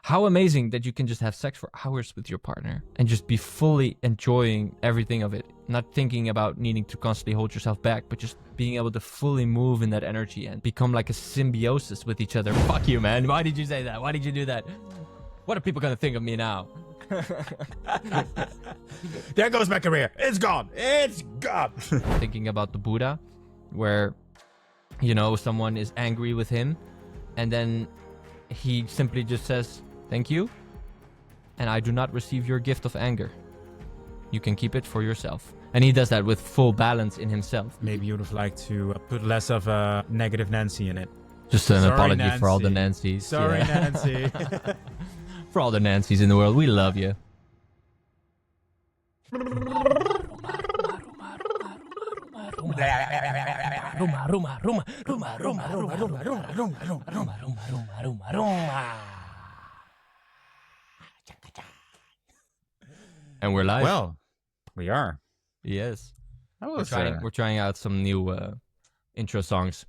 how amazing that you can just have sex for hours with your partner and just be fully enjoying everything of it. Not thinking about needing to constantly hold yourself back, but just being able to fully move in that energy and become like a symbiosis with each other. Fuck you, man. Why did you say that? Why did you do that? What are people gonna think of me now? There goes my career. It's gone. It's gone. Thinking about the Buddha, where, someone is angry with him, and then he simply just says, "Thank you, and I do not receive your gift of anger. You can keep it for yourself." And he does that with full balance in himself. Maybe you would have liked to put less of a negative Nancy in it. Just an Sorry, apology Nancy. for all the Nancys. Sorry, Nancy. For all the Nancys in the world, we love you. And we're live. Well, we are. Yes. We're We're trying out some new intro songs.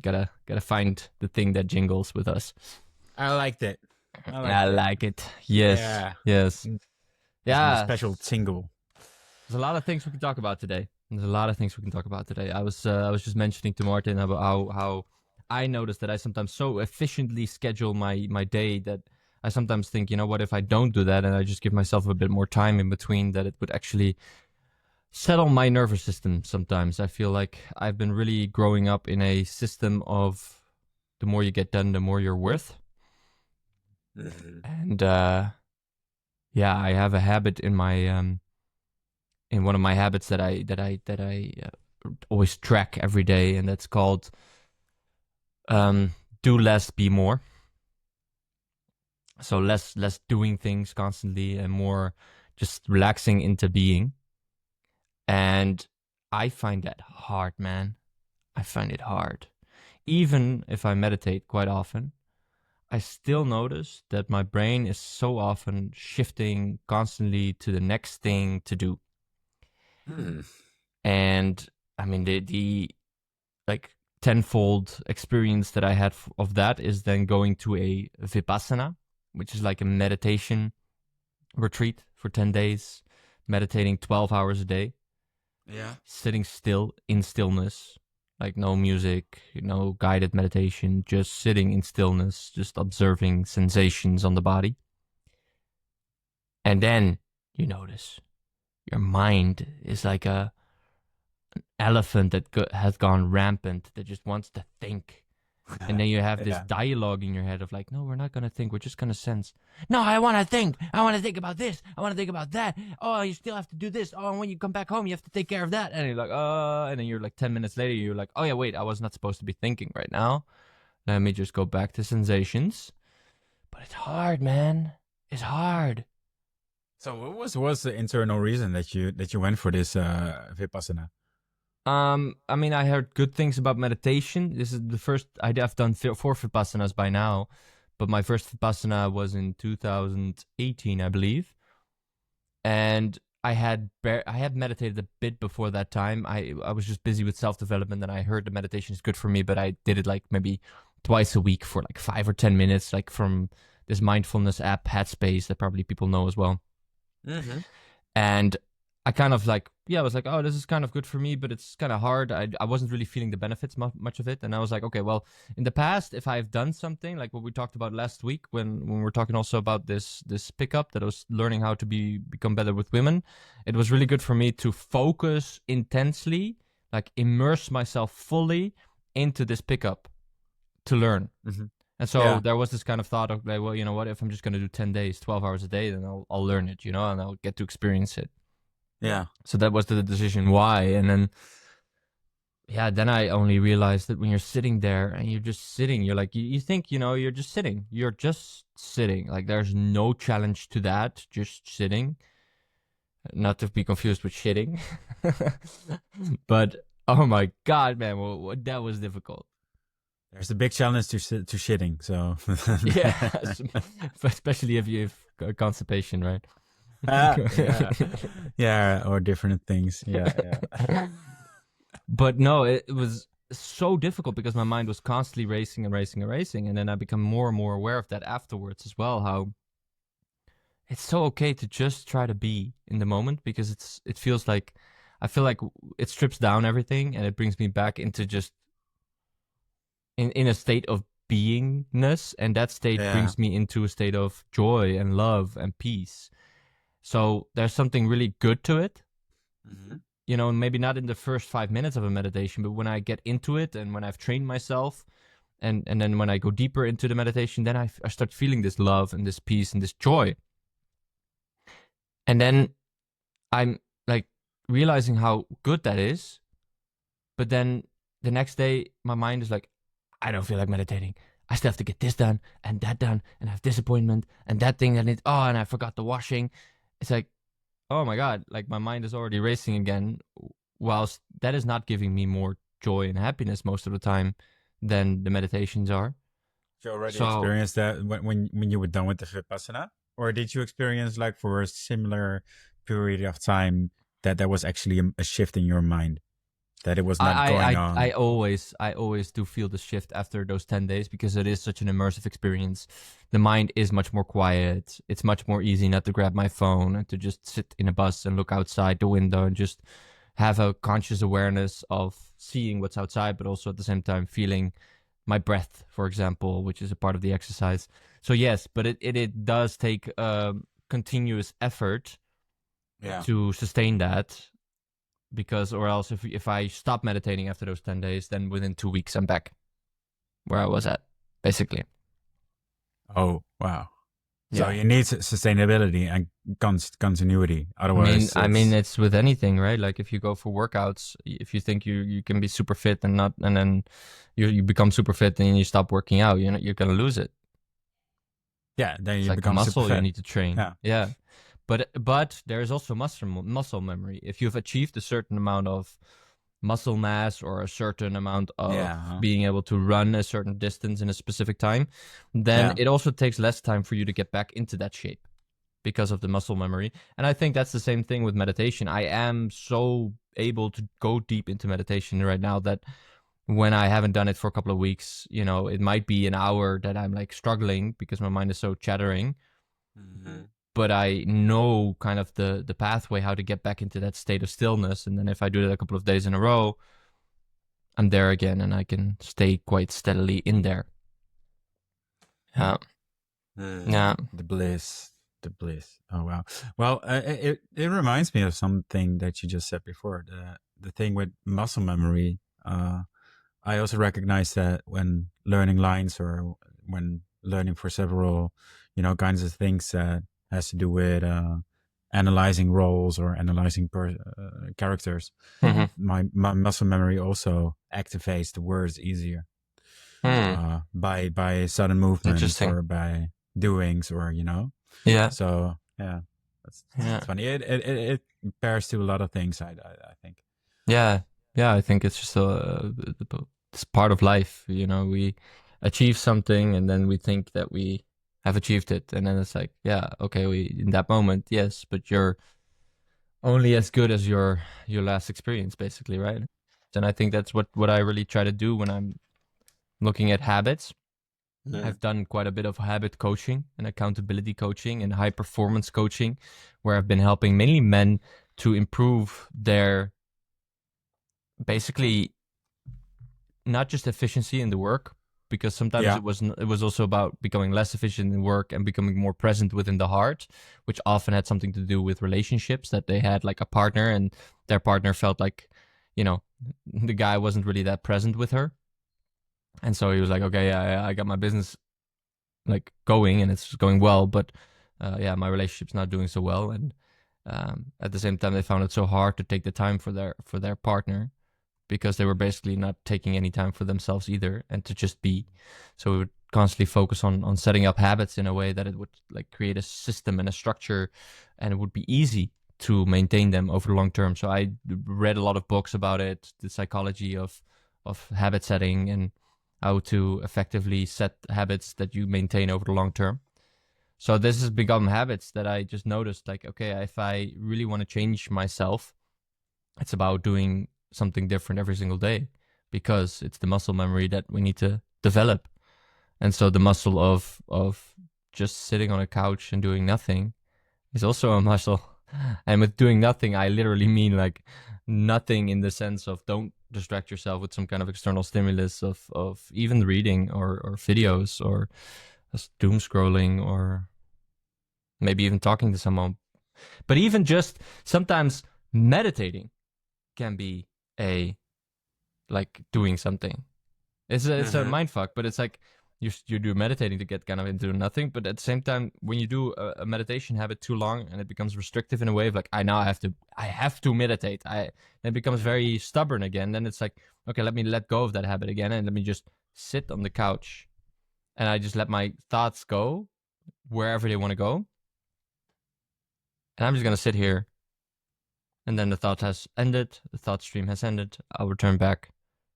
Gotta find the thing that jingles with us. I liked it. I like it. Yes. Yeah. Yes. Yeah. Special tingle. There's a lot of things we can talk about today. I was just mentioning to Martin about how I noticed that I sometimes so efficiently schedule my day that I sometimes think, what if I don't do that and I just give myself a bit more time in between, that it would actually settle my nervous system sometimes. I feel like I've been really growing up in a system of the more you get done, the more you're worth. And I have a habit in my in one of my habits that I always track every day, and that's called do less, be more. So less doing things constantly and more just relaxing into being. And I find that hard, man. I find it hard. Even if I meditate quite often, I still notice that my brain is so often shifting constantly to the next thing to do. And I mean, the like tenfold experience that I had of that is then going to a Vipassana, which is like a meditation retreat for 10 days, meditating 12 hours a day. Yeah. Sitting still in stillness, like no music, no guided meditation, just sitting in stillness, just observing sensations on the body. And then you notice your mind is like an elephant that has gone rampant, that just wants to think. And then you have this dialogue in your head of like, no, we're not going to think. We're just going to sense. No, I want to think. I want to think about this. I want to think about that. Oh, you still have to do this. Oh, and when you come back home, you have to take care of that. And you're like, and then you're like 10 minutes later, you're like, oh yeah, wait, I was not supposed to be thinking right now. Let me just go back to sensations. But it's hard, man. It's hard. So what was the internal reason that you went for this Vipassana? I mean, I heard good things about meditation. This is the first, I've done 4 Vipassanas by now, but my first Vipassana was in 2018, I believe. And I had meditated a bit before that time. I was just busy with self-development, and I heard the meditation is good for me, but I did it like maybe twice a week for like 5 or 10 minutes, like from this mindfulness app, Headspace, that probably people know as well. Mm-hmm. And I kind of like, I was like, oh, this is kind of good for me, but it's kind of hard. I wasn't really feeling the benefits much of it. And I was like, okay, well, in the past, if I've done something like what we talked about last week, when we were talking also about this pickup, that I was learning how to become better with women, it was really good for me to focus intensely, like immerse myself fully into this pickup to learn. Mm-hmm. And so there was this kind of thought of like, well, you know what, if I'm just going to do 10 days, 12 hours a day, then I'll learn it, and I'll get to experience it. Yeah. So that was the decision why. And then, then I only realized that when you're sitting there and you're just sitting, you're like, you think, you're just sitting. You're just sitting. Like there's no challenge to that. Just sitting. Not to be confused with shitting. But, oh my God, man, that was difficult. There's a big challenge to shitting. So yeah, especially if you have constipation, right? Yeah, or different things. Yeah. But no, it was so difficult because my mind was constantly racing and racing and racing. And then I become more and more aware of that afterwards as well, how it's so okay to just try to be in the moment, because it feels like, I feel like it strips down everything and it brings me back into just in a state of beingness, and that state Yeah. brings me into a state of joy and love and peace. So there's something really good to it, Hmm. maybe not in the first 5 minutes of a meditation, but when I get into it and when I've trained myself, and then when I go deeper into the meditation, then I start feeling this love and this peace and this joy. And then I'm like realizing how good that is. But then the next day, my mind is like, I don't feel like meditating. I still have to get this done and that done, and I have disappointment and that thing that needs, and I forgot the washing. It's like, oh my God, like my mind is already racing again, whilst that is not giving me more joy and happiness most of the time than the meditations are. Did you already So experience that when you were done with the Vipassana? Or did you experience like for a similar period of time that there was actually a shift in your mind? That it was not going on? I always do feel the shift after those 10 days, because it is such an immersive experience. The mind is much more quiet. It's much more easy not to grab my phone and to just sit in a bus and look outside the window and just have a conscious awareness of seeing what's outside, but also at the same time feeling my breath, for example, which is a part of the exercise. So yes, but it does take continuous effort Yeah. to sustain that, because or else if I stop meditating after those 10 days, then within 2 weeks I'm back where I was at, basically. Oh, wow. So Yeah. you need sustainability and continuity. Otherwise, I mean, it's it's with anything, right? Like if you go for workouts, if you think you can be super fit and not, and then you become super fit and you stop working out, you're gonna lose it. yeah. Then It's you like a become super muscle you fat. need to train. Yeah. Yeah. But there is also muscle memory. If you've achieved a certain amount of muscle mass or a certain amount of Yeah. Huh? being able to run a certain distance in a specific time, then Yeah. it also takes less time for you to get back into that shape because of the muscle memory. And I think that's the same thing with meditation. I am so able to go deep into meditation right now that when I haven't done it for a couple of weeks, it might be an hour that I'm like struggling because my mind is so chattering, Hmm. but I know kind of the pathway how to get back into that state of stillness. And then if I do that a couple of days in a row, I'm there again and I can stay quite steadily in there. Yeah. Yeah. The bliss, the bliss. Oh wow. Well, it reminds me of something that you just said before. The thing with muscle memory. I also recognize that when learning lines or when learning for several, kinds of things that has to do with analyzing roles or analyzing characters, Mm-hmm. my muscle memory also activates the words easier Hmm. by sudden movements Interesting. or by doings or Yeah. so yeah, Yeah. it's funny. It pairs to a lot of things. I think. Yeah. Yeah. I think it's just it's part of life. We achieve something and then we think that we have achieved it. And then it's like, yeah, okay, in that moment, yes, but you're only as good as your last experience, basically, right? And I think that's what I really try to do when I'm looking at habits. Yeah. I've done quite a bit of habit coaching and accountability coaching and high performance coaching, where I've been helping mainly men to improve their basically not just efficiency in the work, because sometimes Yeah. it was also about becoming less efficient in work and becoming more present within the heart, which often had something to do with relationships that they had, like a partner, and their partner felt like, you know, the guy wasn't really that present with her, and so he was like, okay, I got my business like going and it's going well, but yeah, my relationship's not doing so well, and at the same time they found it so hard to take the time for their partner, because they were basically not taking any time for themselves either and to just be. So we would constantly focus on setting up habits in a way that it would like create a system and a structure, and it would be easy to maintain them over the long term. So I read a lot of books about it, the psychology of habit setting and how to effectively set habits that you maintain over the long term. So this has become habits that I just noticed, like, okay, if I really want to change myself, it's about doing something different every single day. because it's the muscle memory that we need to develop. And so the muscle of just sitting on a couch and doing nothing is also a muscle. And with doing nothing, I literally mean like nothing in the sense of don't distract yourself with some kind of external stimulus of even reading or videos or just doom scrolling or maybe even talking to someone. But even just sometimes meditating can be a like doing something. It's a mind fuck, but it's like you do meditating to get kind of into nothing, but at the same time, when you do a meditation habit too long and it becomes restrictive in a way of like I have to meditate, then it becomes very stubborn again. Then it's like, okay, let me let go of that habit again and let me just sit on the couch and I just let my thoughts go wherever they want to go, and I'm just gonna sit here. And then the thought has ended, the thought stream has ended. I'll return back.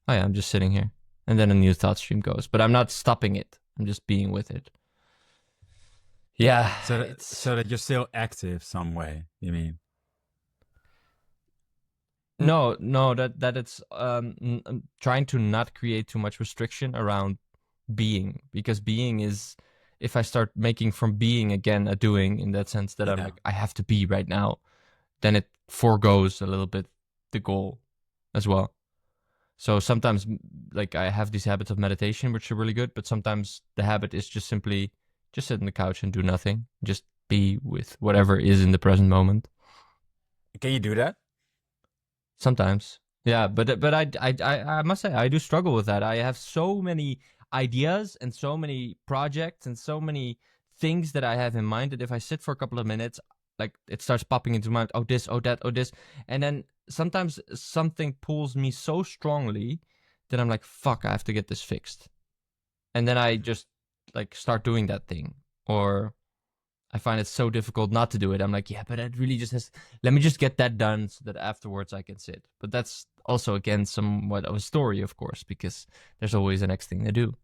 Oh yeah, I'm just sitting here. And then a new thought stream goes. But I'm not stopping it. I'm just being with it. Yeah. So that you're still active some way, you mean? No, that it's trying to not create too much restriction around being. Because being is, if I start making from being again a doing, in that sense that I'm like, I have to be right now, then it foregoes a little bit the goal as well. So sometimes like I have these habits of meditation, which are really good, but sometimes the habit is just simply just sit on the couch and do nothing. Just be with whatever is in the present moment. Can you do that? Sometimes. Yeah, but I must say I do struggle with that. I have so many ideas and so many projects and so many things that I have in mind that if I sit for a couple of minutes, like it starts popping into my mind, oh this, oh that, oh this, and then sometimes something pulls me so strongly that I'm like, fuck, I have to get this fixed. And then I just like start doing that thing. Or I find it so difficult not to do it. I'm like, yeah, but it really just has, let me just get that done so that afterwards I can sit. But that's also, again, somewhat of a story, of course, because there's always the next thing to do.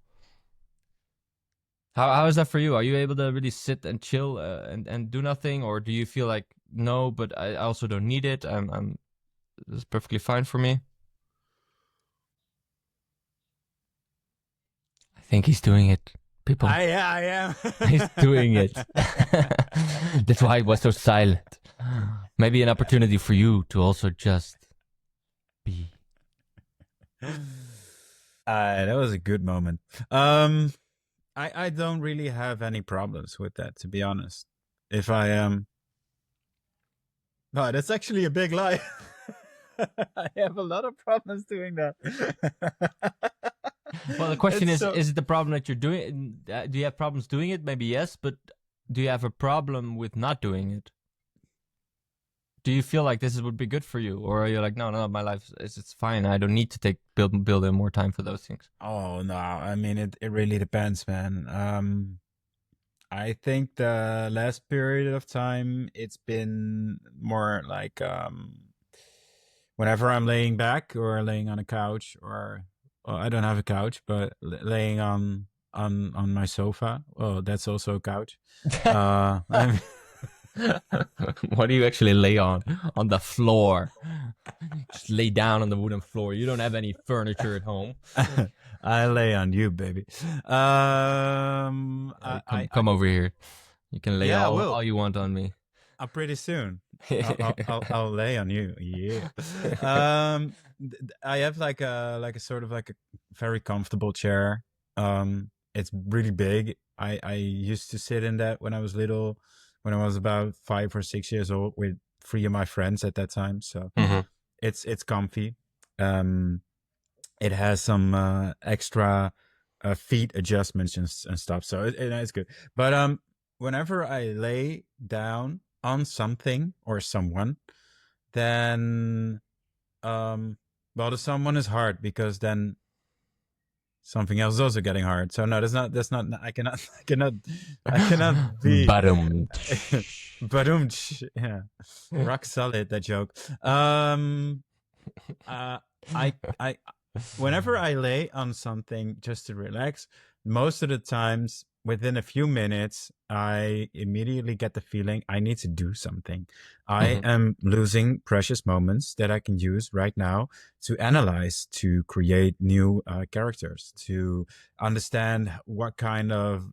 How is that for you? Are you able to really sit and chill and do nothing, or do you feel like no, but I also don't need it? It's perfectly fine for me. I think he's doing it, people. I am. He's doing it. That's why he was so silent. Maybe an opportunity for you to also just be. That was a good moment. I don't really have any problems with that, to be honest. If I no, that's actually a big lie. I have a lot of problems doing that. Well, the question is it the problem that you're doing? Do you have problems doing it? Maybe yes, but do you have a problem with not doing it? Do you feel like this would be good for you, or are you like, no, my life it's fine. I don't need to build in more time for those things. Oh no, I mean it really depends, man. I think the last period of time it's been more like whenever I'm laying back or laying on a couch or well, I don't have a couch, but laying on my sofa. Oh, that's also a couch. I'm What do you actually lay on? On the floor. Just lay down on the wooden floor. You don't have any furniture at home. I lay on you, baby. Come over here. You can lay all you want on me. Pretty soon. I'll lay on you. Yeah. I have like a sort of like a very comfortable chair. It's really big. I used to sit in that when I was little, when I was about 5 or 6 years old with 3 of my friends at that time. So it's comfy. It has some extra feet adjustments and stuff. So it's good. But whenever I lay down on something or someone, then well, the someone is hard because then something else is also getting hard. So no, that's not I cannot be yeah, rock solid, that joke. I whenever I lay on something just to relax, most of the times within a few minutes I immediately get the feeling I need to do something. I Hmm. am losing precious moments that I can use right now to analyze, to create new characters, to understand what kind of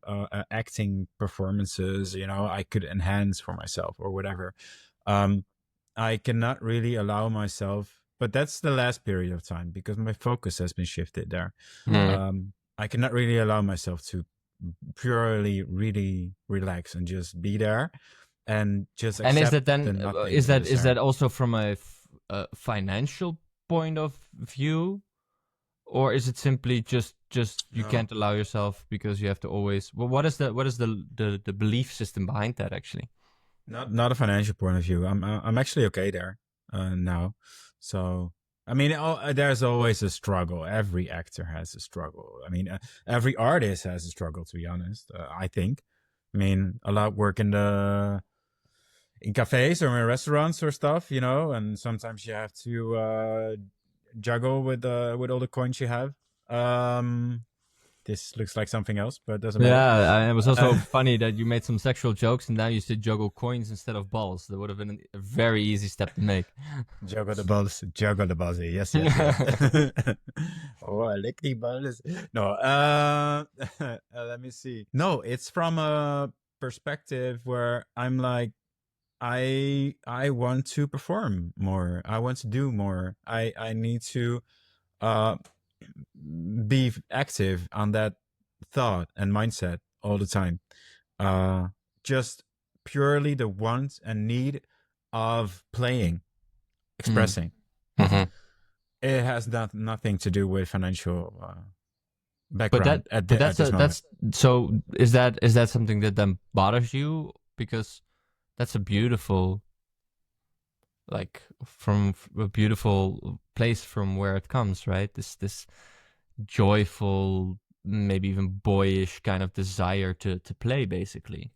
acting performances, I could enhance for myself or whatever. Um, I cannot really allow myself, but that's the last period of time because my focus has been shifted there. Hmm. I cannot really allow myself to purely really relax and just be there and just And is accept that then the nothing is that is that there. also from a financial point of view, or is it simply just you No, can't allow yourself because you have to always? Well, what is the belief system behind that actually? not a financial point of view. I'm actually okay there now. So I mean, there's always a struggle. Every actor has a struggle. I mean, every artist has a struggle. To be honest, I think. I mean, a lot work in cafes or in restaurants or stuff, and sometimes you have to juggle with all the coins you have. Um, this looks like something else, but it doesn't matter. Yeah, it was also Uh, funny that you made some sexual jokes and now you said juggle coins instead of balls. That would have been a very easy step to make. juggle the balls. Yes, yes, yes. Oh, I lick the balls. No, let me see. No, it's from a perspective where I'm like, I want to perform more. I want to do more. I need to uh be active on that thought and mindset all the time. Uh, just purely the want and need of playing, Mm. expressing. Hmm. It has nothing to do with financial But background at this moment. that's so is that something that then bothers you? Because that's a beautiful, like, from a beautiful place from where it comes, right? This joyful, maybe even boyish kind of desire to play, basically.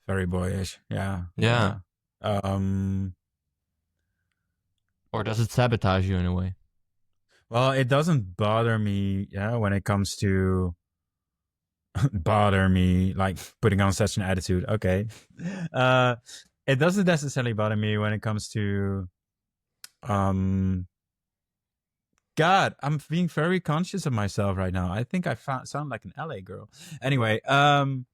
Very boyish. Yeah, Yeah. yeah. Um, Or does it sabotage you in a way? well, it doesn't bother me. Yeah, when it comes to bother me, like putting on such an attitude. Okay. Uh, it doesn't necessarily bother me when it comes to um God, I'm being very conscious of myself right now. I think I sound like an LA girl. Anyway, Why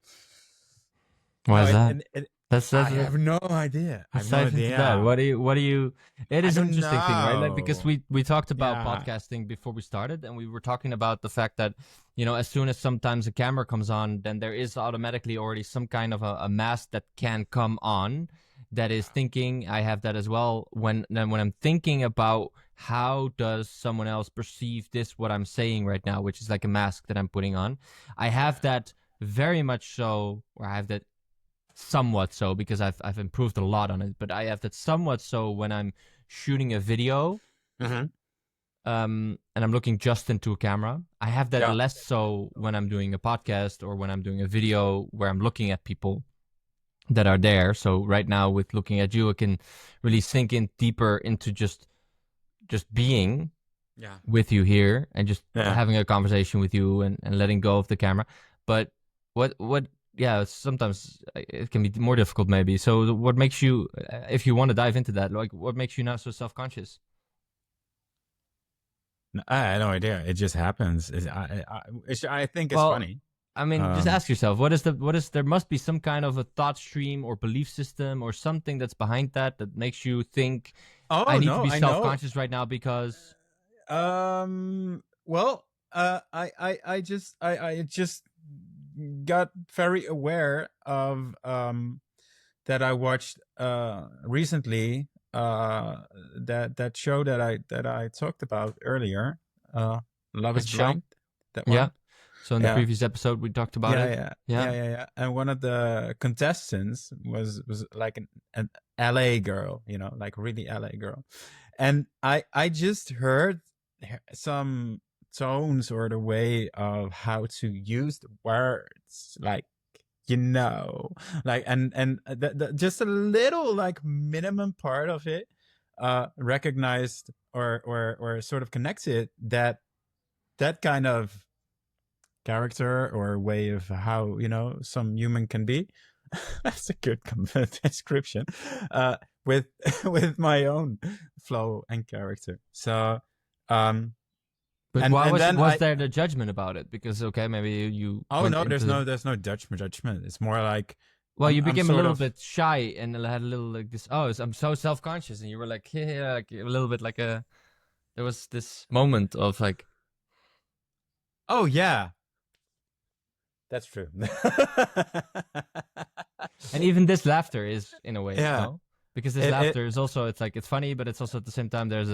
no, is that? I That's have no idea. I have let's no dive into that. idea. What do you? It I is an don't interesting thing, right? Like, because know. we talked about Yeah. podcasting before we started, and we were talking about the fact that, as soon as sometimes a camera comes on, then there is automatically already some kind of a mask that can come on, that is thinking. I have that as well. When I'm thinking about how does someone else perceive this, what I'm saying right now, which is like a mask that I'm putting on, I have Yeah. that very much so, or I have that somewhat so because I've improved a lot on it, but I have that somewhat so when I'm shooting a video, Mm-hmm. and I'm looking just into a camera. I have that Yeah. less so when I'm doing a podcast or when I'm doing a video where I'm looking at people that are there. So right now with looking at you, I can really sink in deeper into just being Yeah. with you here and just Yeah. having a conversation with you and letting go of the camera. But what yeah, sometimes it can be more difficult maybe. So what makes you, if you want to dive into that, like what makes you now so self-conscious? I had no idea. It just happens. I think it's Well, funny. I mean, just Um, ask yourself, what is there must be some kind of a thought stream or belief system or something that's behind that that makes you think I oh need to no, be I know. self-conscious right now because Well, I just got very aware of that I watched recently that show that I talked about earlier. Uh, Love is which show? Blind. That Yeah. one. So in the Yeah. previous episode we talked about Yeah, it. yeah, Yeah. yeah, yeah, yeah. And one of the contestants was like an LA girl, like really LA girl. And I just heard some tones or the way of how to use the words, like you know, like and just a little like minimum part of it recognized or sort of connected that kind of character or way of how some human can be that's a good description. With with my own flow and character. So, But and why then was there the judgment about it? Because okay, maybe you oh went no, into there's no judgment. It's more like well, you I'm became a sort little of bit shy and had a little like this. Oh, I'm so self conscious, and you were like, yeah, like a little bit like a. There was this moment of like, oh yeah, that's true. and even this laughter is in a way Yeah, no, because this it laughter is also it's like it's funny, but it's also at the same time there's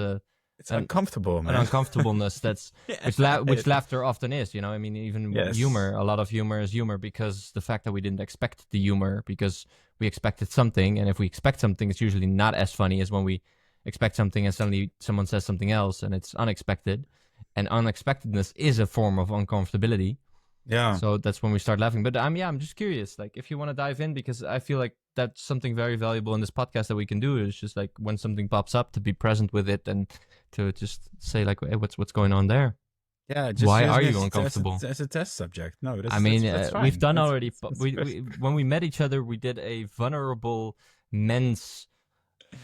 it's an uncomfortable, an man. uncomfortableness that's Yeah, which laughter often is. You know, I mean, even yes, humor. A lot of humor is humor because the fact that we didn't expect the humor because we expected something, and if we expect something, it's usually not as funny as when we expect something and suddenly someone says something else and it's unexpected. And unexpectedness is a form of uncomfortability. yeah. So that's when we start laughing. But I'm just curious, like if you want to dive in, because I feel like that's something very valuable in this podcast that we can do. Is just like when something pops up to be present with it and to just say like, hey, what's going on there? Yeah, just Why use are me you uncomfortable? as a test subject. No, I mean, that's we've fine. done already. That's good. We when we met each other, we did a vulnerable men's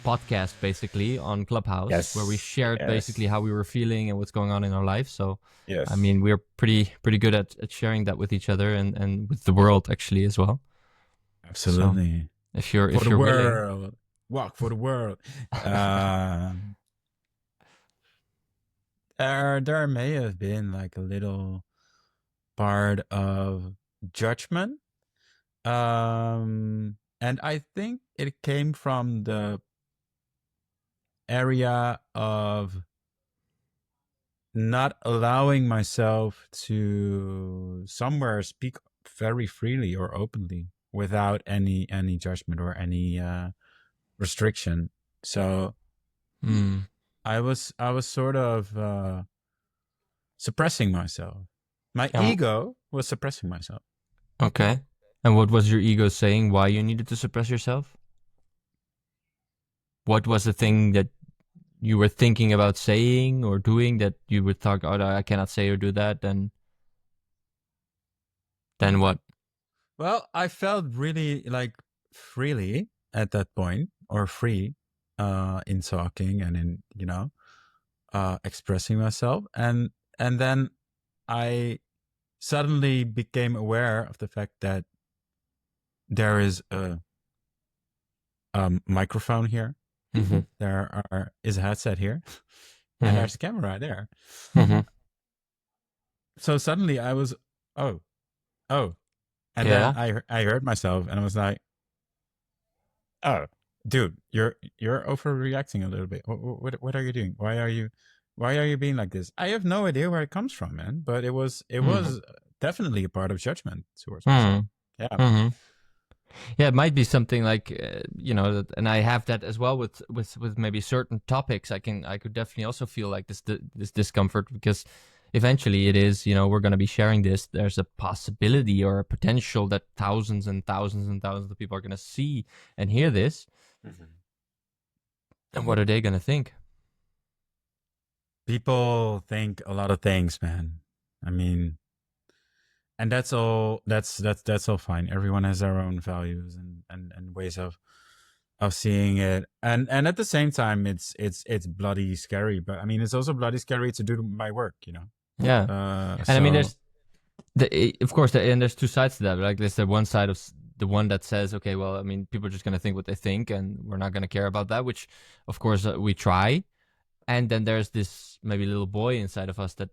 podcast basically on Clubhouse where we Yes, shared basically yes, how we were feeling and what's going on in our life. So, I yes. mean, we're pretty good at sharing that with each other and with the world actually as well. So, Absolutely. For if the you're willing, world, walk for the world. Um, there may have been like a little part of judgment, and I think it came from the area of not allowing myself to somewhere speak very freely or openly without any judgment or any restriction. So mm, I was sort of suppressing myself. My yeah, ego was suppressing myself. okay. And what was your ego saying? Why you needed to suppress yourself? What was the thing that you were thinking about saying or doing that you would thought, oh, I cannot say or do that? Then what? Well, I felt really like freely at that point, or free, in talking and in expressing myself, and then I suddenly became aware of the fact that there is a microphone here, Mm-hmm. is a headset here, and Mm-hmm. there's a camera there. Mm-hmm. So suddenly I was, oh, oh, and then Yeah. I heard myself, and I was like, oh, dude, you're overreacting a little bit. What are you doing? Why are you being like this? I have no idea where it comes from, man. But it Mm-hmm. was definitely a part of judgment towards myself. Mm-hmm. Yeah. Mm-hmm. Yeah, it might be something like and I have that as well with maybe certain topics. I could definitely also feel like this discomfort because eventually it is we're going to be sharing this. There's a possibility or a potential that thousands and thousands and thousands of people are going to see and hear this, Mhm. and what are they going to think? People think a lot of things, man. I mean, and that's all. That's all fine. Everyone has their own values and ways of seeing it, and at the same time, it's bloody scary. But I mean, it's also bloody scary to do my work, you know. Yeah, and I mean, So of course, and there's two sides to that. Like, there's the one side of the one that says, okay, well, I mean, people are just gonna think what they think, and we're not gonna care about that. Which, of course, we try. And then there's this maybe little boy inside of us that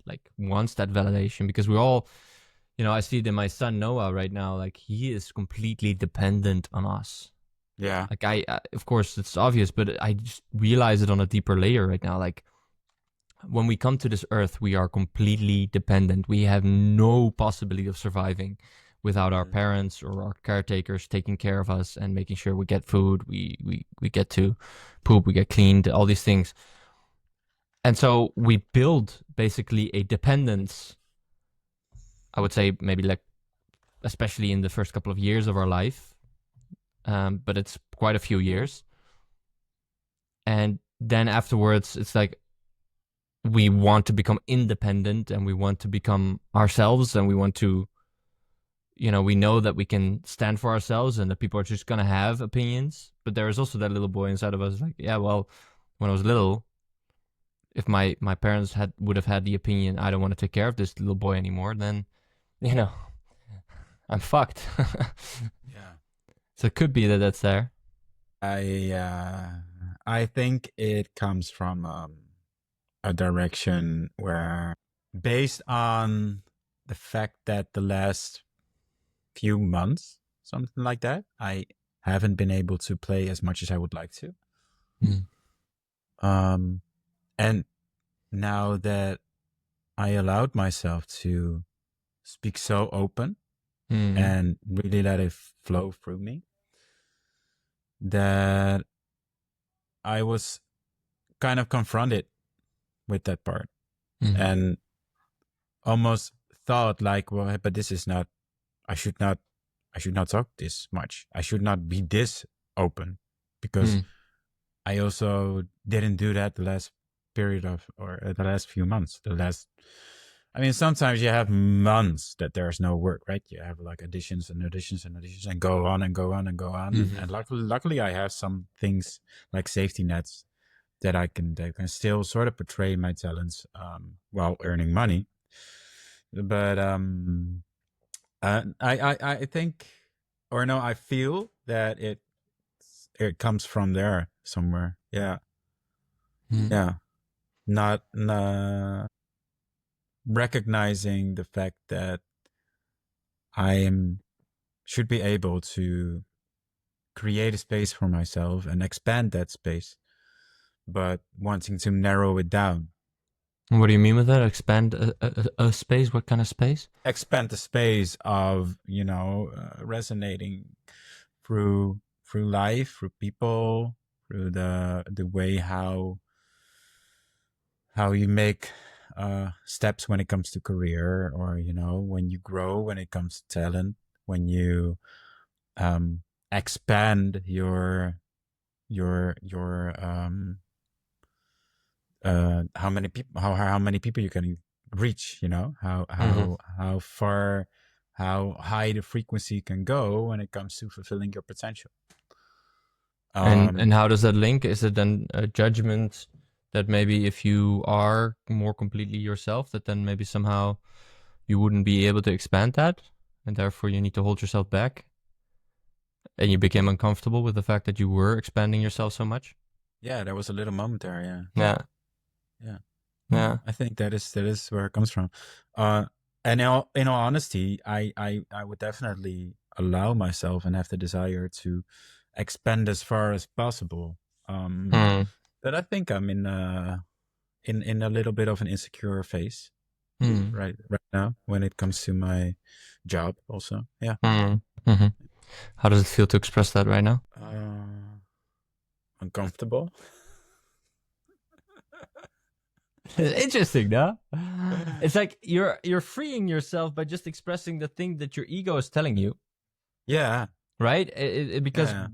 like wants that validation because we all, I see it in my son Noah right now. Like he is completely dependent on us. yeah, Like of course, it's obvious, but I just realize it on a deeper layer right now. Like when we come to this earth, we are completely dependent. We have no possibility of surviving without our Mhm. parents or our caretakers taking care of us and making sure we get food, we get to poop, we get cleaned, all these things. And so we build basically a dependence, I would say maybe like, especially in the first couple of years of our life, but it's quite a few years. And then afterwards, it's like we want to become independent and we want to become ourselves and we want to we know that we can stand for ourselves and that people are just gonna have opinions. But there is also that little boy inside of us, like, yeah, well, when I was little, if my parents would have had the opinion, I don't want to take care of this little boy anymore, then you know I'm fucked. Yeah. So it could be that that's there. I think it comes from a direction where, based on the fact that the last few months, something like that, I haven't been able to play as much as I would like to. Mm. Um, and now that I allowed myself to speak so open Mm. and really let it flow through me, that I was kind of confronted with that part Mm. and almost thought like, well, but this is not, I should not, I should not talk this much. I should not be this open, because Mm. I also didn't do that the last period of, or the last few months. I mean, sometimes you have months that there's no work, right? You have like auditions and auditions and auditions and go on and go on and go on. Mm. And luckily I have some things like safety nets that can still sort of portray my talents while earning money. But I think, or no, I feel that it comes from there somewhere. Yeah, Mm. yeah. Not recognizing the fact that I am should be able to create a space for myself and expand that space, but wanting to narrow it down. What do you mean with that? Expand a space? What kind of space? Expand the space of, resonating through life, through people, through the way how you make steps when it comes to career, or when you grow when it comes to talent, when you expand your how many people you can reach, how Mm-hmm. how far, how high the frequency can go when it comes to fulfilling your potential. And how does that link? Is it then a judgment that maybe if you are more completely yourself, that then maybe somehow you wouldn't be able to expand that, and therefore you need to hold yourself back, and you became uncomfortable with the fact that you were expanding yourself so much? Yeah, there was a little moment there. Yeah, Yeah, yeah. yeah. I think that is where it comes from. Uh, and in all honesty, I would definitely allow myself and have the desire to expand as far as possible. Hmm. But I think I'm in a little bit of an insecure phase Hmm. right now when it comes to my job. Also, yeah. Hmm. Hmm. How does it feel to express that right now? Uncomfortable. Interesting, no? It's like you're freeing yourself by just expressing the thing that your ego is telling you, Yeah, right? Because yeah.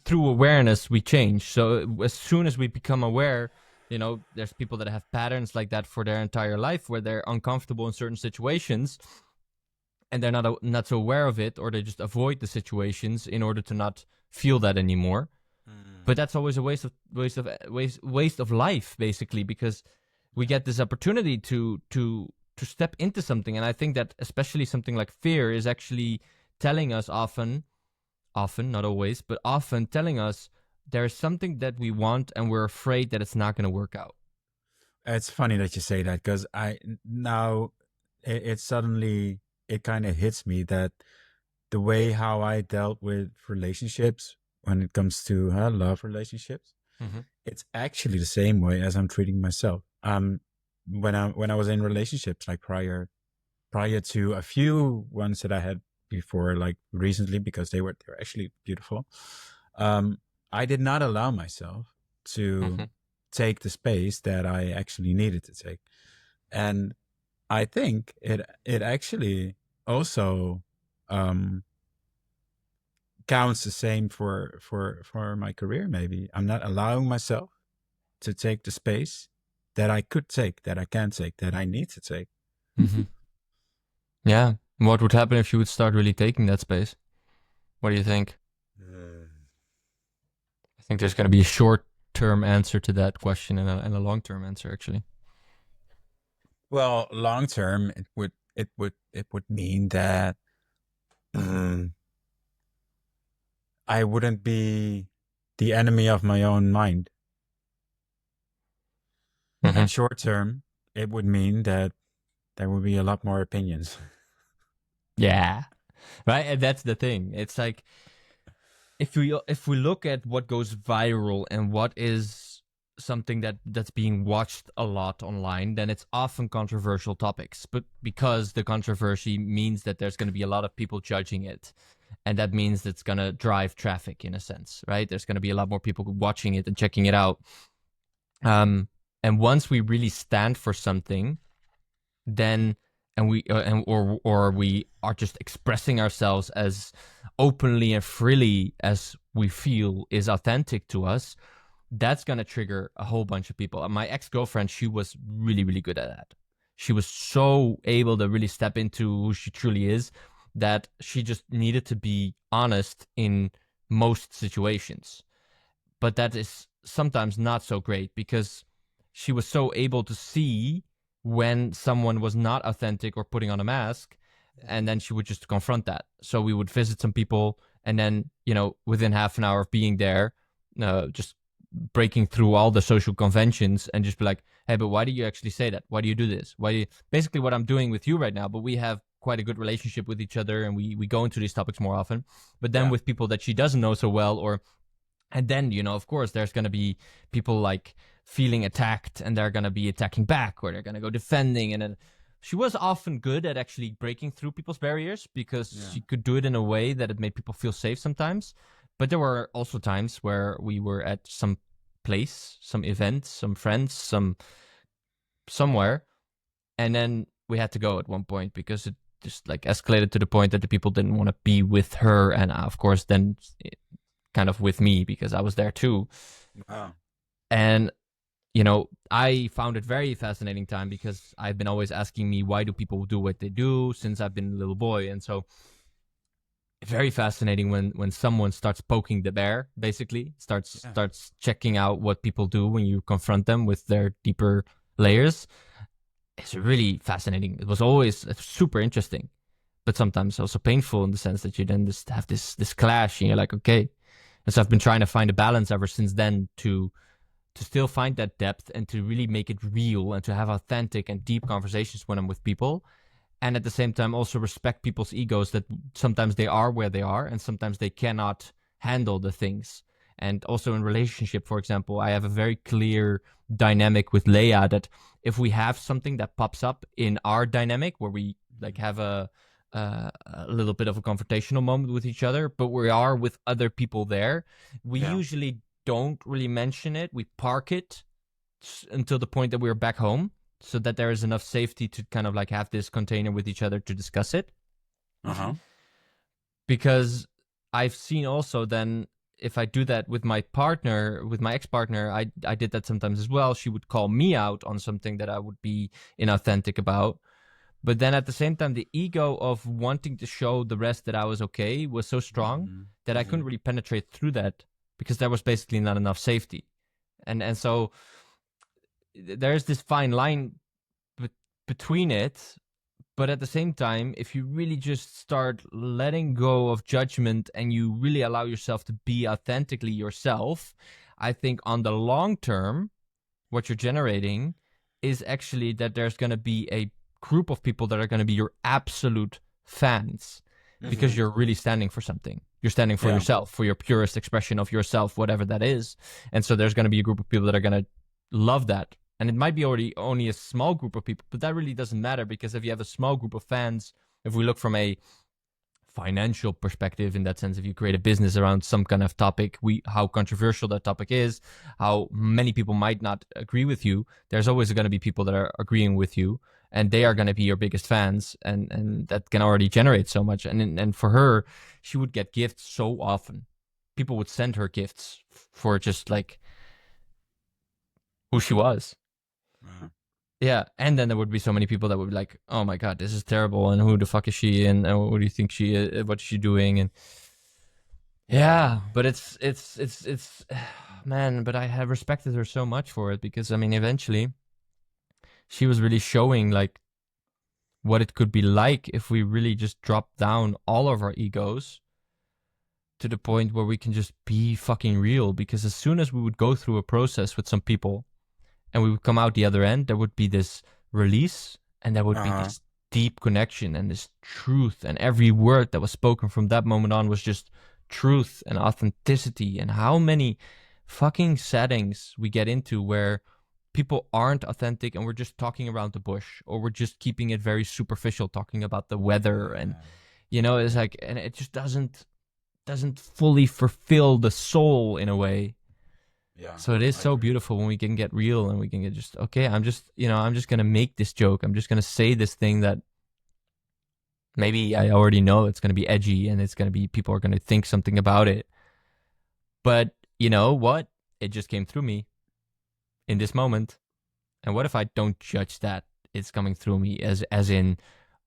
through awareness we change. So as soon as we become aware, there's people that have patterns like that for their entire life where they're uncomfortable in certain situations and they're not so aware of it, or they just avoid the situations in order to not feel that anymore. Mm. But that's always a waste of life, basically, because we get this opportunity to step into something. And I think that especially something like fear is actually telling us often, not always, but often telling us there's something that we want and we're afraid that it's not going to work out. It's funny that you say that, because I now it suddenly it kind of hits me that the way how I dealt with relationships when it comes to love relationships, Mm-hmm. it's actually the same way as I'm treating myself. When I was in relationships, like prior to a few ones that I had before, like recently, because they were actually beautiful. Um, I did not allow myself to Mm-hmm. take the space that I actually needed to take, and I think it actually also um, counts the same for my career. Maybe I'm not allowing myself to take the space that I could take, that I can take, that I need to take. Mm-hmm. Yeah. What would happen if you would start really taking that space? What do you think? Mm. I think there's going to be a short-term answer to that question and a long-term answer, actually. Well, long term, it would mean that I wouldn't be the enemy of my own mind. Hmm. And short term, it would mean that there would be a lot more opinions. Yeah, right. And that's the thing. It's like if we look at what goes viral and what is something that's being watched a lot online, then it's often controversial topics. But because the controversy means that there's going to be a lot of people judging it, and that means it's going to drive traffic in a sense, right? There's going to be a lot more people watching it and checking it out. Um, and once we really stand for something, then and we and or we are just expressing ourselves as openly and freely as we feel is authentic to us, that's going to trigger a whole bunch of people. And my ex-girlfriend, she was really really good at that. She was so able to really step into who she truly is, that she just needed to be honest in most situations. But that is sometimes not so great because she was so able to see when someone was not authentic or putting on a mask, and then she would just confront that. So we would visit some people, and then within half an hour of being there, just breaking through all the social conventions and just be like, hey, but why do you actually say that? Why do you do this? Why do you basically what I'm doing with you right now? But we have quite a good relationship with each other, and we go into these topics more often. But then Yeah. with people that she doesn't know so well, or and then, of course, there's going to be people like feeling attacked and they're going to be attacking back, or they're going to go defending. And then she was often good at actually breaking through people's barriers because Yeah. she could do it in a way that it made people feel safe sometimes. But there were also times where we were at some place, some event, some friends, somewhere, and then we had to go at one point because it just like escalated to the point that the people didn't want to be with her, and of course then kind of with me because I was there too. Wow. And I found it very fascinating time because I've been always asking me why do people do what they do since I've been a little boy. And so very fascinating when someone starts poking the bear, basically Yeah. starts checking out what people do when you confront them with their deeper layers. It's really fascinating. It was always super interesting, but sometimes also painful in the sense that you then just have this clash and you're like, okay. And so I've been trying to find a balance ever since then to still find that depth and to really make it real and to have authentic and deep conversations when I'm with people. And at the same time, also respect people's egos that sometimes they are where they are and sometimes they cannot handle the things. And also in relationship, for example, I have a very clear dynamic with Leia that if we have something that pops up in our dynamic where we like have a little bit of a confrontational moment with each other, but we are with other people there, we Yeah. usually don't really mention it. We park it until the point that we're back home so that there is enough safety to kind of like have this container with each other to discuss it. Uh-huh. Because I've seen also then if I do that with my partner, with my ex-partner, I did that sometimes as well. She would call me out on something that I would be inauthentic about. But then at the same time, the ego of wanting to show the rest that I was okay was so strong Mm-hmm. that I couldn't really penetrate through that because there was basically not enough safety. And so there's this fine line be- between it, but at the same time, if you really just start letting go of judgment and you really allow yourself to be authentically yourself, I think on the long term, what you're generating is actually that there's going to be a group of people that are going to be your absolute fans Mm-hmm. because you're really standing for something. You're standing for Yeah. yourself, for your purest expression of yourself, whatever that is. And so there's going to be a group of people that are going to love that. And it might be already only a small group of people, but that really doesn't matter because if you have a small group of fans, if we look from a financial perspective in that sense, if you create a business around some kind of topic, how controversial that topic is, how many people might not agree with you, there's always going to be people that are agreeing with you, and they are going to be your biggest fans, and that can already generate so much. And for her, she would get gifts so often. People would send her gifts for just like who she was. Wow. Yeah, and then there would be so many people that would be like, "Oh my god, this is terrible," and who the fuck is she, and what do you think she is? What's she doing? And Yeah. yeah, but it's man, but I have respected her so much for it because I mean, eventually she was really showing like what it could be like if we really just drop down all of our egos to the point where we can just be fucking real. Because as soon as we would go through a process with some people and we would come out the other end, there would be this release and there would be Uh-huh. this deep connection and this truth. And every word that was spoken from that moment on was just truth and authenticity. And how many fucking settings we get into where people aren't authentic and we're just talking around the bush, or we're just keeping it very superficial, talking about the weather. And, Yeah. it's like, and it just doesn't fully fulfill the soul in a way. Yeah. So it is I so agree. beautiful when we can get real and we can get just, okay, I'm just gonna make this joke. I'm just gonna say this thing that maybe I already know it's gonna be edgy and it's gonna be, people are gonna think something about it. But you know what? It just came through me in this moment. And what if I don't judge that it's coming through me as in,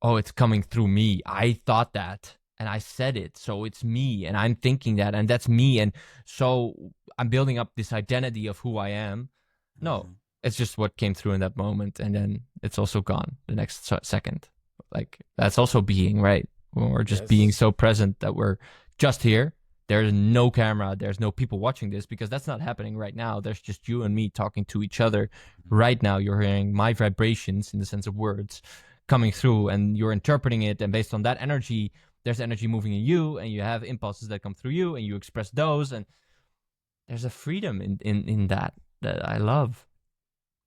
oh, it's coming through me. I thought that and I said it. So it's me and I'm thinking that and that's me. And so I'm building up this identity of who I am. No, Mhm. it's just what came through in that moment. And then it's also gone the next second. Like that's also being, right? When we're just being Yes. so present that we're just here. There's no camera. There's no people watching this because that's not happening right now. There's just you and me talking to each other. Mhm. Right now you're hearing my vibrations in the sense of words coming through and you're interpreting it, and based on that energy there's energy moving in you and you have impulses that come through you and you express those, and there's a freedom in that I love.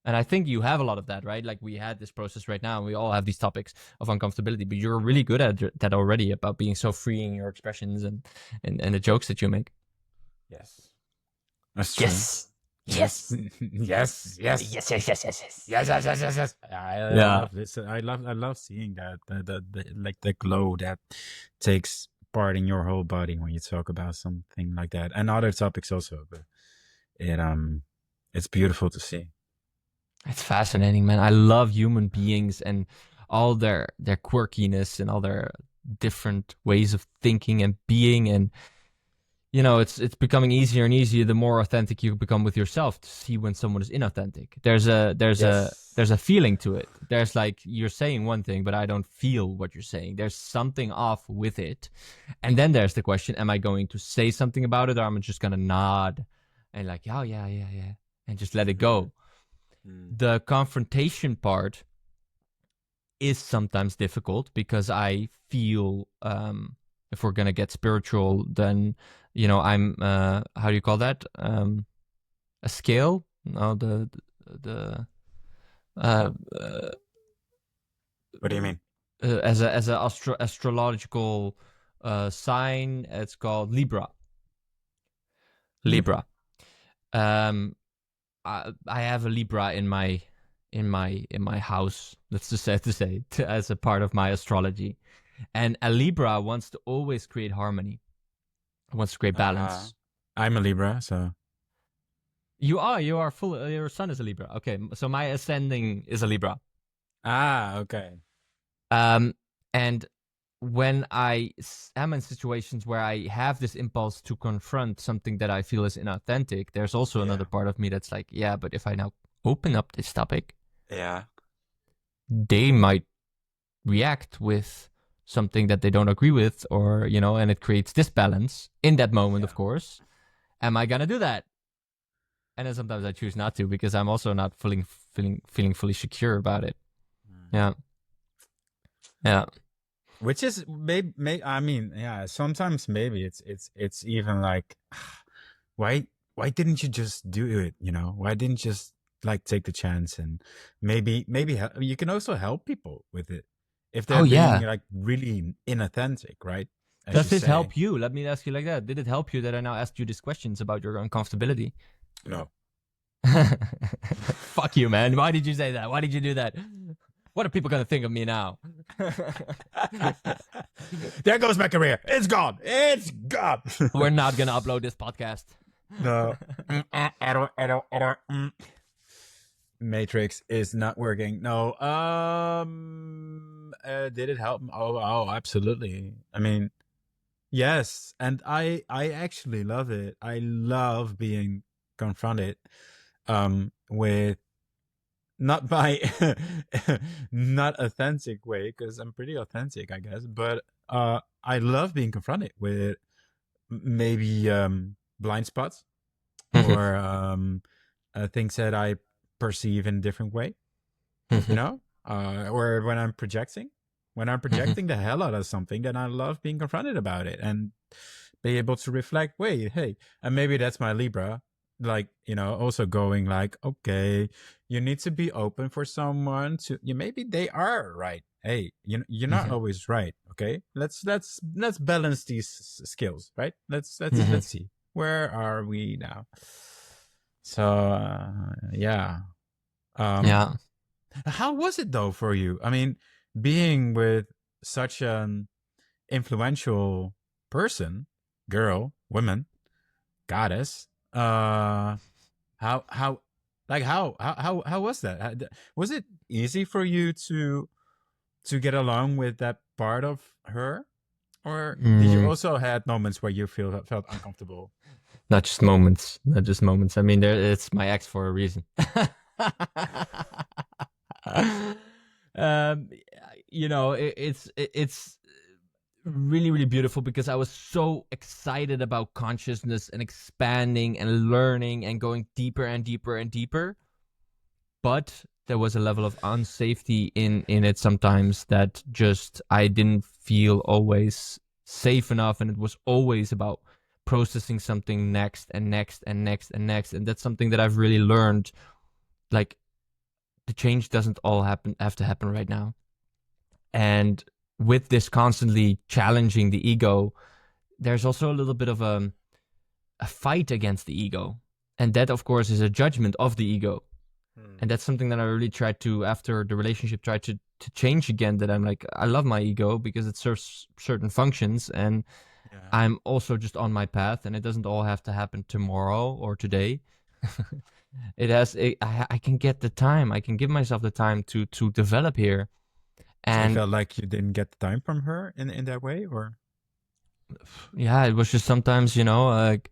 And I think you have a lot of that, right? Like we had this process right now and we all have these topics of uncomfortability, but you're really good at that already, about being so free in your expressions and the jokes that you make. Yes. That's true. Yes. Yes. Yes. Yes. Yes. Yes, yes, yes, yes, yes. Yes. Yes. Yes. Yes. Yes. I Yeah. love this. I love seeing that the like the glow that takes part in your whole body when you talk about something like that, and other topics also. But it it's beautiful to see. It's fascinating, man. I love human beings and all their quirkiness and all their different ways of thinking and being. And it's becoming easier and easier the more authentic you become with yourself to see when someone is inauthentic. There's a Yes. feeling to it. There's like, you're saying one thing but I don't feel what you're saying. There's something off with it. And then there's the question, am I going to say something about it, or am I just going to nod and like, oh yeah, yeah, yeah, and just let it Mm-hmm. go? The confrontation part is sometimes difficult because I feel, if we're gonna get spiritual, then I'm, how do you call that? A scale? No, the uh, uh, What do you mean? as a astrological sign. It's called Libra. Mm-hmm. Libra. Um, I have a Libra in my house. That's just sad to say, as a part of my astrology. And a Libra wants to always create harmony, wants to create Uh, balance. I'm a Libra, so You are full. Your sun is a Libra. Okay, so my ascending is a Libra. okay. Um, and when am in situations where I have this impulse to confront something that I feel is inauthentic, there's also Yeah. another part of me that's like, yeah, but if I now open up this topic, Yeah. they might react with something that they don't agree with, or and it creates disbalance in that moment, of Yeah. course. Am I gonna do that? And then sometimes I choose not to because I'm also not feeling fully secure about it. Mm. Yeah, yeah. Which is maybe I mean, yeah, sometimes maybe it's even like why why didn't you just do it, you know? Why didn't you just like take the chance, and maybe you can also help people with it if Oh they're being yeah. like really inauthentic, right? As Does you this say. help you? Let me ask you like that. Did it help you that I now asked you these questions about your uncomfortability? No. Fuck you, man. Why did you say that? Why did you do that? What are people gonna think of me now? There goes my career. It's gone. It's gone. We're not gonna upload this podcast. No. Error, error, error. Matrix is not working. No. Did it help? Oh, absolutely. I mean, yes, and I actually love it. I love being confronted with not by not authentic way, because I'm pretty authentic, I guess, but I love being confronted with maybe blind spots or things that I perceive in a different way, or when I'm projecting. When I'm projecting the hell out of something, then I love being confronted about it and be able to reflect, wait, hey, and maybe that's my Libra, like, also going like, okay, you need to be open for someone to, maybe they are right. Hey, you're not always right. Okay. Let's balance these skills, right? Let's see. Where are we now? So, yeah. Yeah. How was it though for you? I mean, being with such an influential person, girl, woman, goddess. How like how was that? Was it easy for you to get along with that part of her, or did you also had moments where you felt uncomfortable? Not just moments. Not just moments. I mean, it's my ex for a reason. um, it's really, really beautiful because I was so excited about consciousness and expanding and learning and going deeper and deeper and deeper. But there was a level of unsafety in it sometimes that just I didn't feel always safe enough, and it was always about processing something next and next and next and next. And that's something that I've really learned. Like, the change doesn't all have to happen right now. And with this constantly challenging the ego, there's also a little bit of a fight against the ego. And that, of course, is a judgment of the ego. And that's something that I really tried to, after the relationship, try to change again. That I'm like, I love my ego because it serves certain functions, and I'm also just on my path, and it doesn't all have to happen tomorrow or today. I can get the time. I can give myself the time to develop here. And so you felt like you didn't get the time from her in that way, or? Yeah, it was just sometimes, like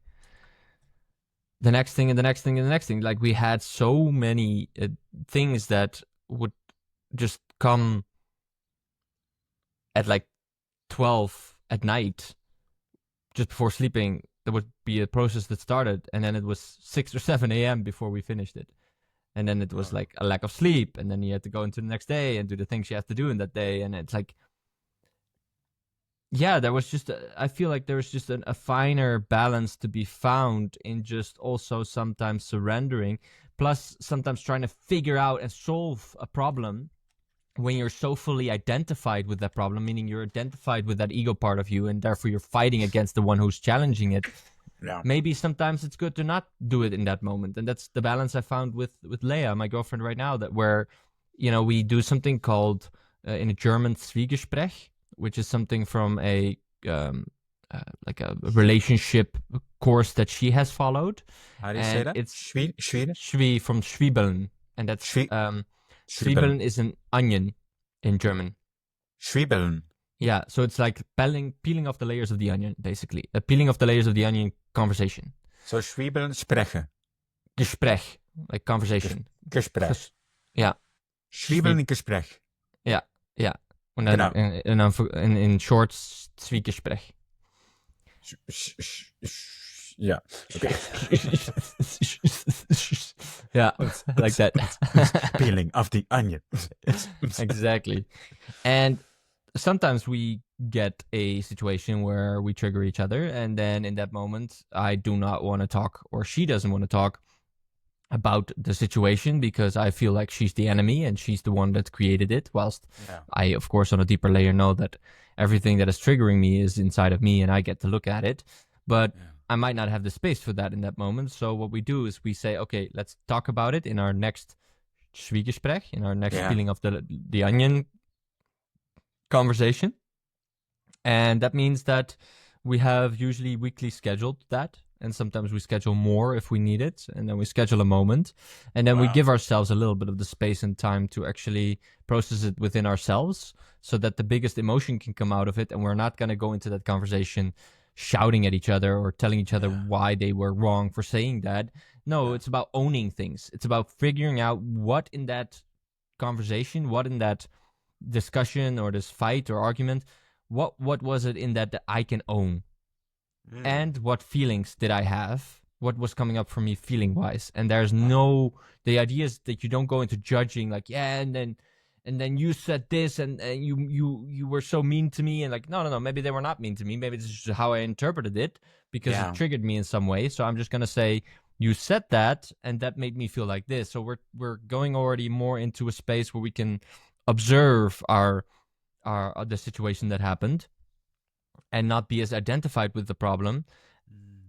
the next thing and the next thing and the next thing. Like, we had so many things that would just come at like 12 at night, just before sleeping. There would be a process that started, and then it was 6 or 7 a.m. before we finished it. And then it was like a lack of sleep, and then you had to go into the next day and do the things you have to do in that day. And it's like, yeah, there was just, I feel like there was just a finer balance to be found in just also sometimes surrendering, plus sometimes trying to figure out and solve a problem when you're so fully identified with that problem, meaning you're identified with that ego part of you, and therefore you're fighting against the one who's challenging it. Yeah. Maybe sometimes it's good to not do it in that moment. And that's the balance I found with Leia, my girlfriend right now, that where, we do something called, in a German, Zwiegespräch, which is something from a like a relationship course that she has followed. How do you say that? It's Schwie from Zwiebeln, and that's Zwiebeln is an onion in German. Zwiebeln. Yeah, so it's like peeling off the layers of the onion, basically. A peeling off the layers of the onion conversation. So Zwiebeln sprechen. Gesprech, like conversation. Gesprech. Ja. Zwiebeln in Gesprech. Ja, ja. Und dann, in short, Zwiegespräch. Yeah. Okay. Yeah, like that. Peeling of the onion. Exactly. And sometimes we get a situation where we trigger each other, and then in that moment, I do not want to talk, or she doesn't want to talk about the situation because I feel like she's the enemy and she's the one that created it, whilst I, of course, on a deeper layer know that everything that is triggering me is inside of me and I get to look at it. But I might not have the space for that in that moment. So what we do is we say, okay, let's talk about it in our next Zwiegespräch, in our next peeling of the onion conversation. And that means that we have usually weekly scheduled that. and sometimes we schedule more if we need it, and then we schedule a moment, and then we give ourselves a little bit of the space and time to actually process it within ourselves, so that the biggest emotion can come out of it, and we're not going to go into that conversation shouting at each other or telling each other why they were wrong for saying that. No, it's about owning things. It's about figuring out what in that conversation, what in that discussion or this fight or argument, what was it in that I can own, and what feelings did I have, what was coming up for me feeling wise. And there's no, the idea is that you don't go into judging like, and then you said this, and you were so mean to me, and like, no, maybe they were not mean to me, maybe this is just how I interpreted it because it triggered me in some way, so I'm just gonna say you said that and that made me feel like this. So we're going already more into a space where we can observe our the situation that happened and not be as identified with the problem,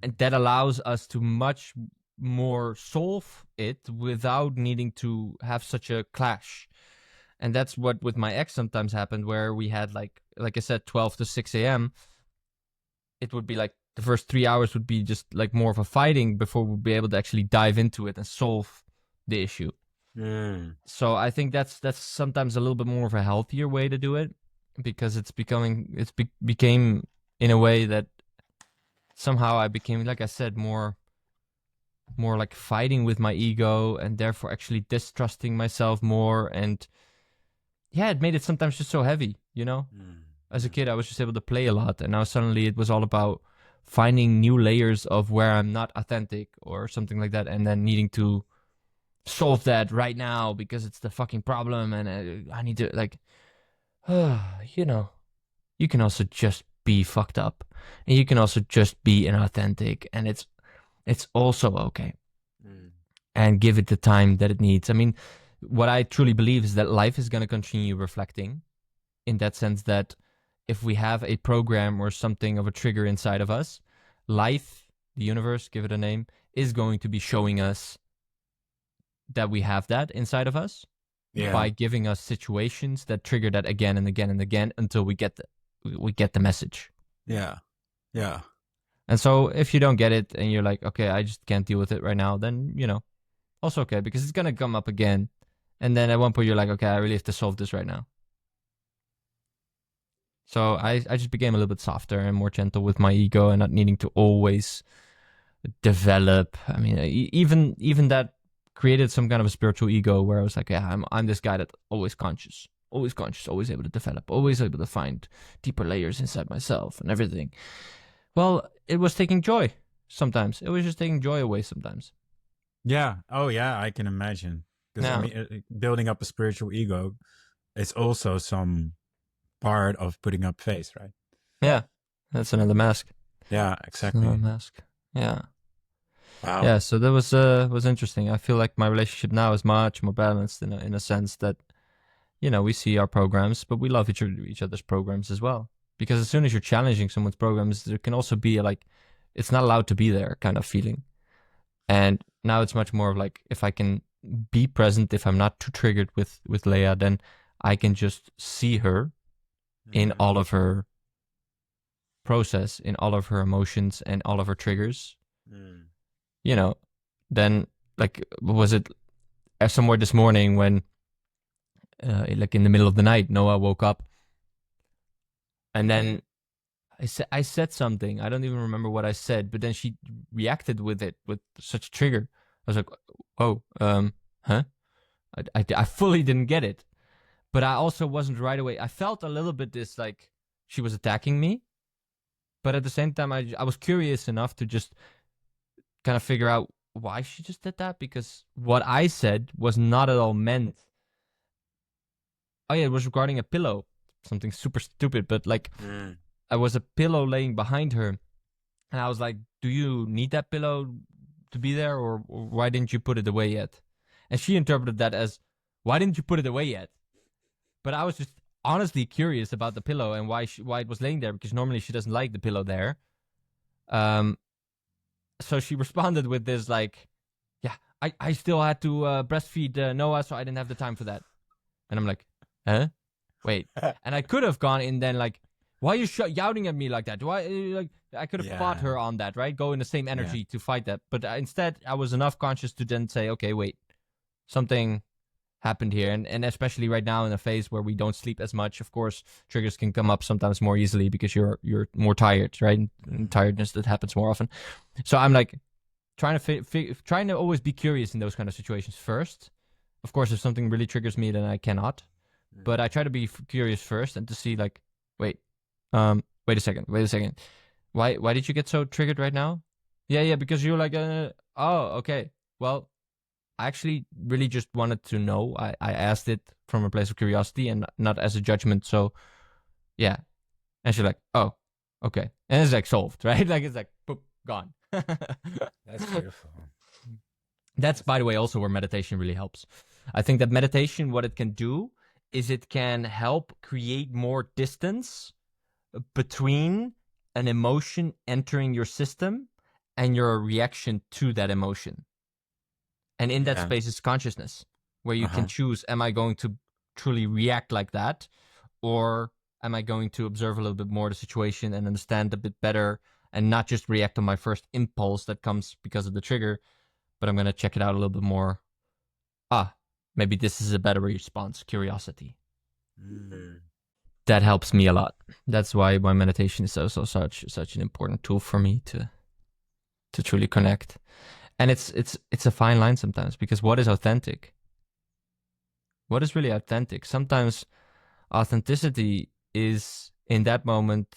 and that allows us to much more solve it without needing to have such a clash. And that's what with my ex sometimes happened, where we had like I said, 12 to 6 a.m. It would be like the first 3 hours would be just like more of a fighting before we'd be able to actually dive into it and solve the issue. So I think that's sometimes a little bit more of a healthier way to do it, because became in a way that somehow I became, like I said, more like fighting with my ego, and therefore actually distrusting myself more. And yeah, it made it sometimes just so heavy, you know? As a kid, I was just able to play a lot, and now suddenly it was all about finding new layers of where I'm not authentic or something like that, and then needing to solve that right now because it's the fucking problem, and I need to, like, you know, you can also just be fucked up, and you can also just be inauthentic, and it's also okay. And give it the time that it needs. I mean, what I truly believe is that life is going to continue reflecting, in that sense that if we have a program or something of a trigger inside of us, life, the universe, give it a name, is going to be showing us that we have that inside of us by giving us situations that trigger that again and again and again until we get the message. Yeah. And so if you don't get it and you're like, okay, I just can't deal with it right now, then, you know, also okay, because it's going to come up again. And then at one point you're like, okay, I really have to solve this right now. So I just became a little bit softer and more gentle with my ego, and not needing to always develop. I mean, even that created some kind of a spiritual ego where I was like, yeah, I'm this guy that's always conscious, always able to develop, always able to find deeper layers inside myself and everything. Well, it was taking joy sometimes. It was just taking joy away sometimes. Yeah. Oh, yeah, I can imagine. Because I mean, building up a spiritual ego is also some part of putting up face, right? Yeah, that's another mask. Yeah, exactly. Another mask. Yeah. Wow. Yeah, so that was interesting. I feel like my relationship now is much more balanced in a sense that, you know, we see our programs, but we love each other's programs as well. Because as soon as you're challenging someone's programs, there can also be like, it's not allowed to be there kind of feeling. And now it's much more of like, if I can be present, if I'm not too triggered with Leia, then I can just see her in all of her process, in all of her emotions and all of her triggers. You know, then like, was it somewhere this morning when like in the middle of the night, Noah woke up, and then I said something. I don't even remember what I said, but then she reacted with it with such a trigger. I was like, oh, huh? I fully didn't get it, but I also wasn't right away. I felt a little bit this, like, she was attacking me, but at the same time, I was curious enough to just kind of figure out why she just did that, because what I said was not at all meant. Oh yeah, it was regarding a pillow, something super stupid, but like, I was a pillow laying behind her, and I was like, do you need that pillow to be there, or why didn't you put it away yet? And she interpreted that as, why didn't you put it away yet? But I was just honestly curious about the pillow and why it was laying there, because normally she doesn't like the pillow there. So she responded with this, like, yeah, I still had to breastfeed Noah, so I didn't have the time for that. And I'm like, huh? Wait. And I could have gone in then, like, why are you youting at me like that? I could have fought her on that, right? Go in the same energy to fight that. But instead, I was enough conscious to then say, okay, wait, something happened here. And especially right now in a phase where we don't sleep as much, of course, triggers can come up sometimes more easily because you're more tired, right? And tiredness, that happens more often. So I'm like trying to always be curious in those kind of situations first. Of course, if something really triggers me, then I cannot. But I try to be curious first and to see like, wait a second. Why did you get so triggered right now? Yeah, because you're like, oh, okay. Well, I actually really just wanted to know. I asked it from a place of curiosity and not as a judgment. So, yeah. And she's like, oh, okay. And it's like solved, right? Like it's like, boop, gone. That's beautiful. That's, by the way, also where meditation really helps. I think that meditation, what it can do is it can help create more distance between an emotion entering your system and your reaction to that emotion. And in that space is consciousness, where you can choose, am I going to truly react like that? Or am I going to observe a little bit more the situation and understand a bit better and not just react on my first impulse that comes because of the trigger, but I'm going to check it out a little bit more. Maybe this is a better response, curiosity. That helps me a lot. That's why my meditation is also such an important tool for me to truly connect. And it's a fine line sometimes, because what is authentic? What is really authentic? Sometimes authenticity is in that moment,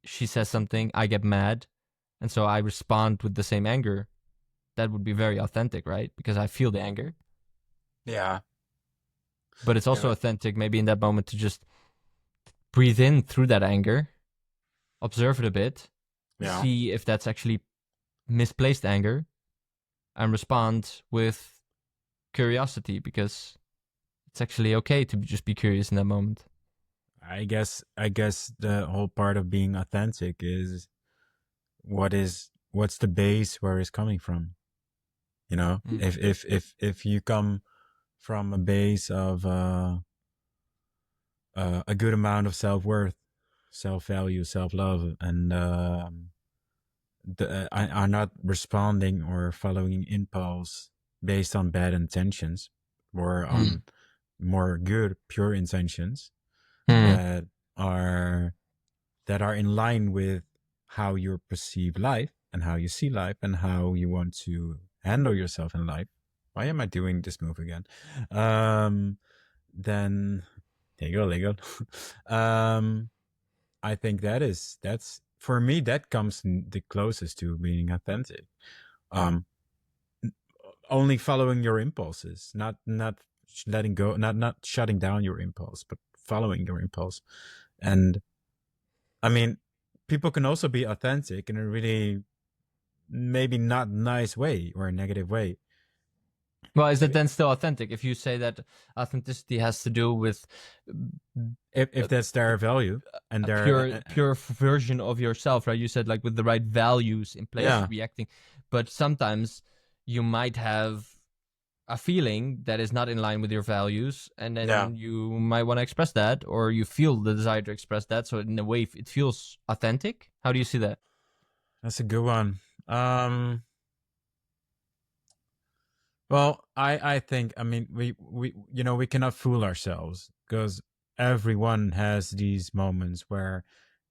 she says something, I get mad, and so I respond with the same anger. That would be very authentic, right? Because I feel the anger. Yeah. But it's also authentic maybe in that moment to just breathe in through that anger, observe it a bit, see if that's actually misplaced anger, and respond with curiosity, because it's actually okay to just be curious in that moment. I guess the whole part of being authentic is what's the base where it's coming from. You know, if you come from a base of a good amount of self-worth, self-value, self-love, and are not responding or following impulse based on bad intentions or on more good, pure intentions that are in line with how you perceive life and how you see life and how you want to handle yourself in life. Why am I doing this move again? Then there you go. I think that's for me, that comes the closest to being authentic. Only following your impulses, not letting go, not shutting down your impulse, but following your impulse. And I mean, people can also be authentic in a really maybe not nice way or a negative way. Well, is it then still authentic if you say that authenticity has to do with if that's their value and their pure version of yourself, right? You said like with the right values in place, reacting, but sometimes you might have a feeling that is not in line with your values, and then you might want to express that, or you feel the desire to express that. So in a way, it feels authentic. How do you see that? That's a good one. Well, I think, I mean, we cannot fool ourselves, because everyone has these moments where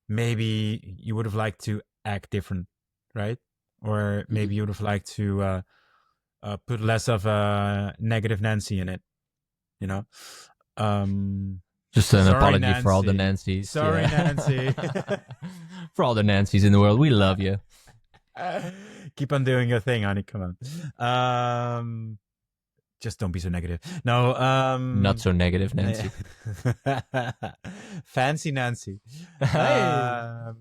maybe you would have liked to act different, right? Or maybe you would have liked to put less of a negative Nancy in it, you know? Just an apology Nancy. for all the Nancys. Sorry, Nancy. For all the Nancys in the world, we love you. Keep on doing your thing, honey. Come on. Just don't be so negative. No. Not so negative, Nancy. Fancy Nancy. Hey.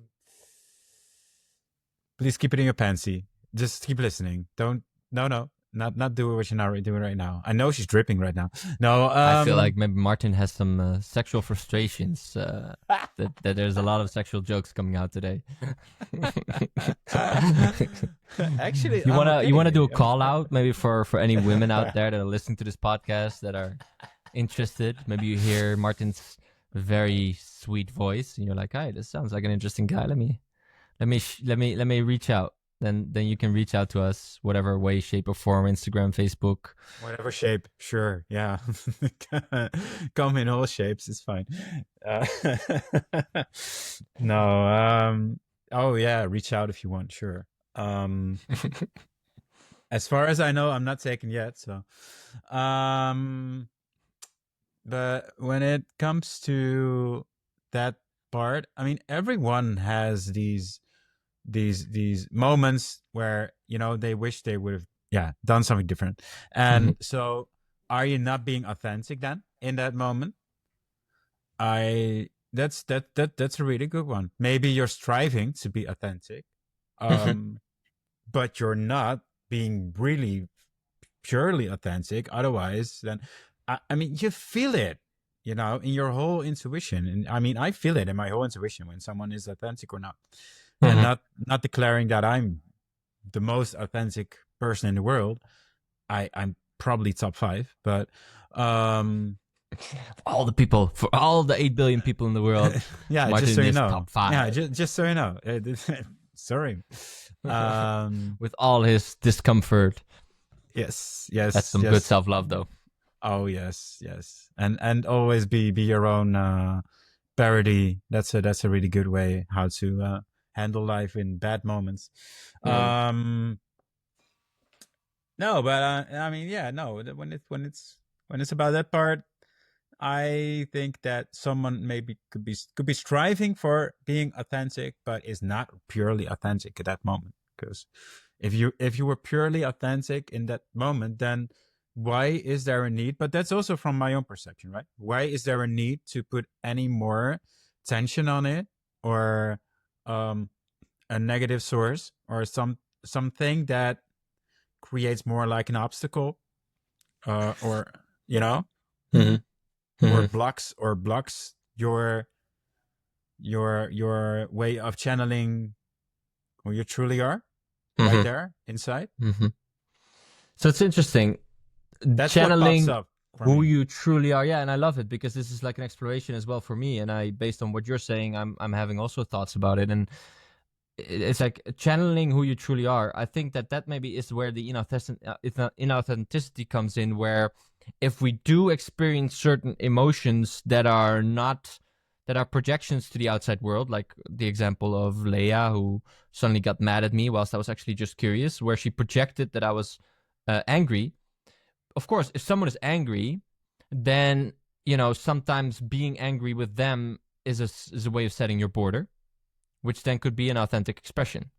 Please keep it in your pantsy. Just keep listening. Don't. No. Not do what you're not doing right now. I know she's dripping right now. No. I feel like maybe Martin has some sexual frustrations. That there's a lot of sexual jokes coming out today. Actually, you wanna do a call out maybe for any women out there that are listening to this podcast that are interested. Maybe you hear Martin's very sweet voice, and you're like, "Hi, this sounds like an interesting guy. Let me reach out." Then you can reach out to us, whatever way, shape, or form, Instagram, Facebook. Whatever shape, sure, yeah. Come in all shapes, it's fine. Uh, no, oh yeah, reach out if you want, sure. As far as I know, I'm not taken yet, so. But when it comes to that part, I mean, everyone has these moments where they wish they would have done something different. And so are you not being authentic then in that moment? That's a really good one. Maybe you're striving to be authentic, but you're not being really purely authentic. Otherwise, then I mean, you feel it, in your whole intuition. And I mean, I feel it in my whole intuition when someone is authentic or not. And not declaring that I'm the most authentic person in the world. I'm probably top 5, but all the people, for all the 8 billion people in the world, yeah, Martin just so you is know, top 5. Yeah, just so you know. Sorry. With all his discomfort. Yes. That's some good self-love, though. Oh yes, and always be your own parody. That's a really good way how to handle life in bad moments. No, but I mean, yeah, no. When it's about that part, I think that someone maybe could be striving for being authentic, but is not purely authentic at that moment. Because if you were purely authentic in that moment, then why is there a need? But that's also from my own perception, right? Why is there a need to put any more tension on it, or a negative source, or something that creates more like an obstacle, or or blocks your way of channeling who you truly are, right there inside. So it's interesting. That's channeling what pops up who me. you truly are. Yeah, and I love it because this is like an exploration as well for me. And based on what you're saying, I'm having also thoughts about it. And it's like channeling who you truly are. I think that maybe is where the inauthenticity comes in, where if we do experience certain emotions that are projections to the outside world, like the example of Leia, who suddenly got mad at me whilst I was actually just curious, where she projected that I was angry. Of course, if someone is angry, then sometimes being angry with them is a way of setting your border, which then could be an authentic expression.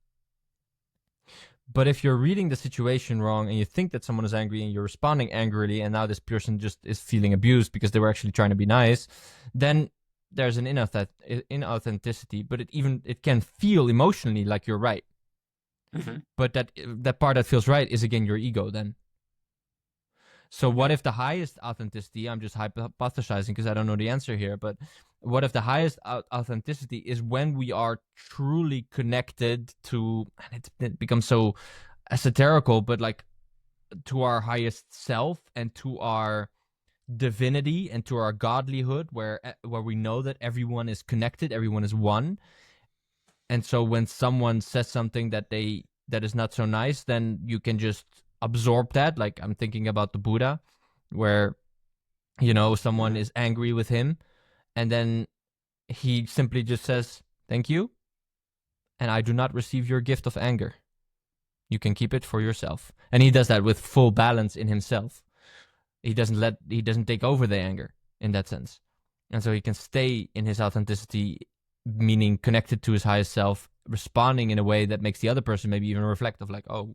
But if you're reading the situation wrong and you think that someone is angry and you're responding angrily, and now this person just is feeling abused because they were actually trying to be nice, then there's an inauthenticity. But it can feel emotionally like you're right. But that part that feels right is again your ego then. So what if the highest authenticity, I'm just hypothesizing because I don't know the answer here, but what if the highest authenticity is when we are truly connected to, and it becomes so esoterical, but like to our highest self and to our divinity and to our godlyhood, where we know that everyone is connected, everyone is one. And so when someone says something that is not so nice, then you can just absorb that. Like I'm thinking about the Buddha, where someone is angry with him, and then he simply just says, "Thank you, and I do not receive your gift of anger. You can keep it for yourself." And he does that with full balance in himself. He doesn't take over the anger in that sense. And so he can stay in his authenticity, meaning connected to his highest self, responding in a way that makes the other person maybe even reflect of like, oh,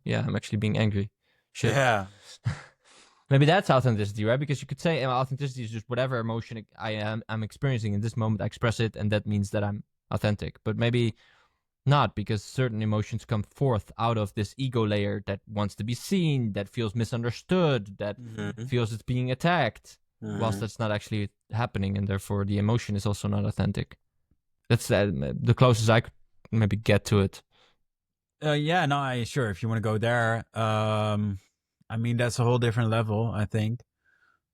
yeah, I'm actually being angry. Shit. Yeah. Maybe that's authenticity, right? Because you could say authenticity is just whatever emotion I'm experiencing in this moment, I express it, and that means that I'm authentic. But maybe not, because certain emotions come forth out of this ego layer that wants to be seen, that feels misunderstood, that feels it's being attacked, whilst that's not actually happening, and therefore the emotion is also not authentic. That's the closest I could maybe get to it. Yeah, no, sure. If you want to go there, I mean, that's a whole different level, I think.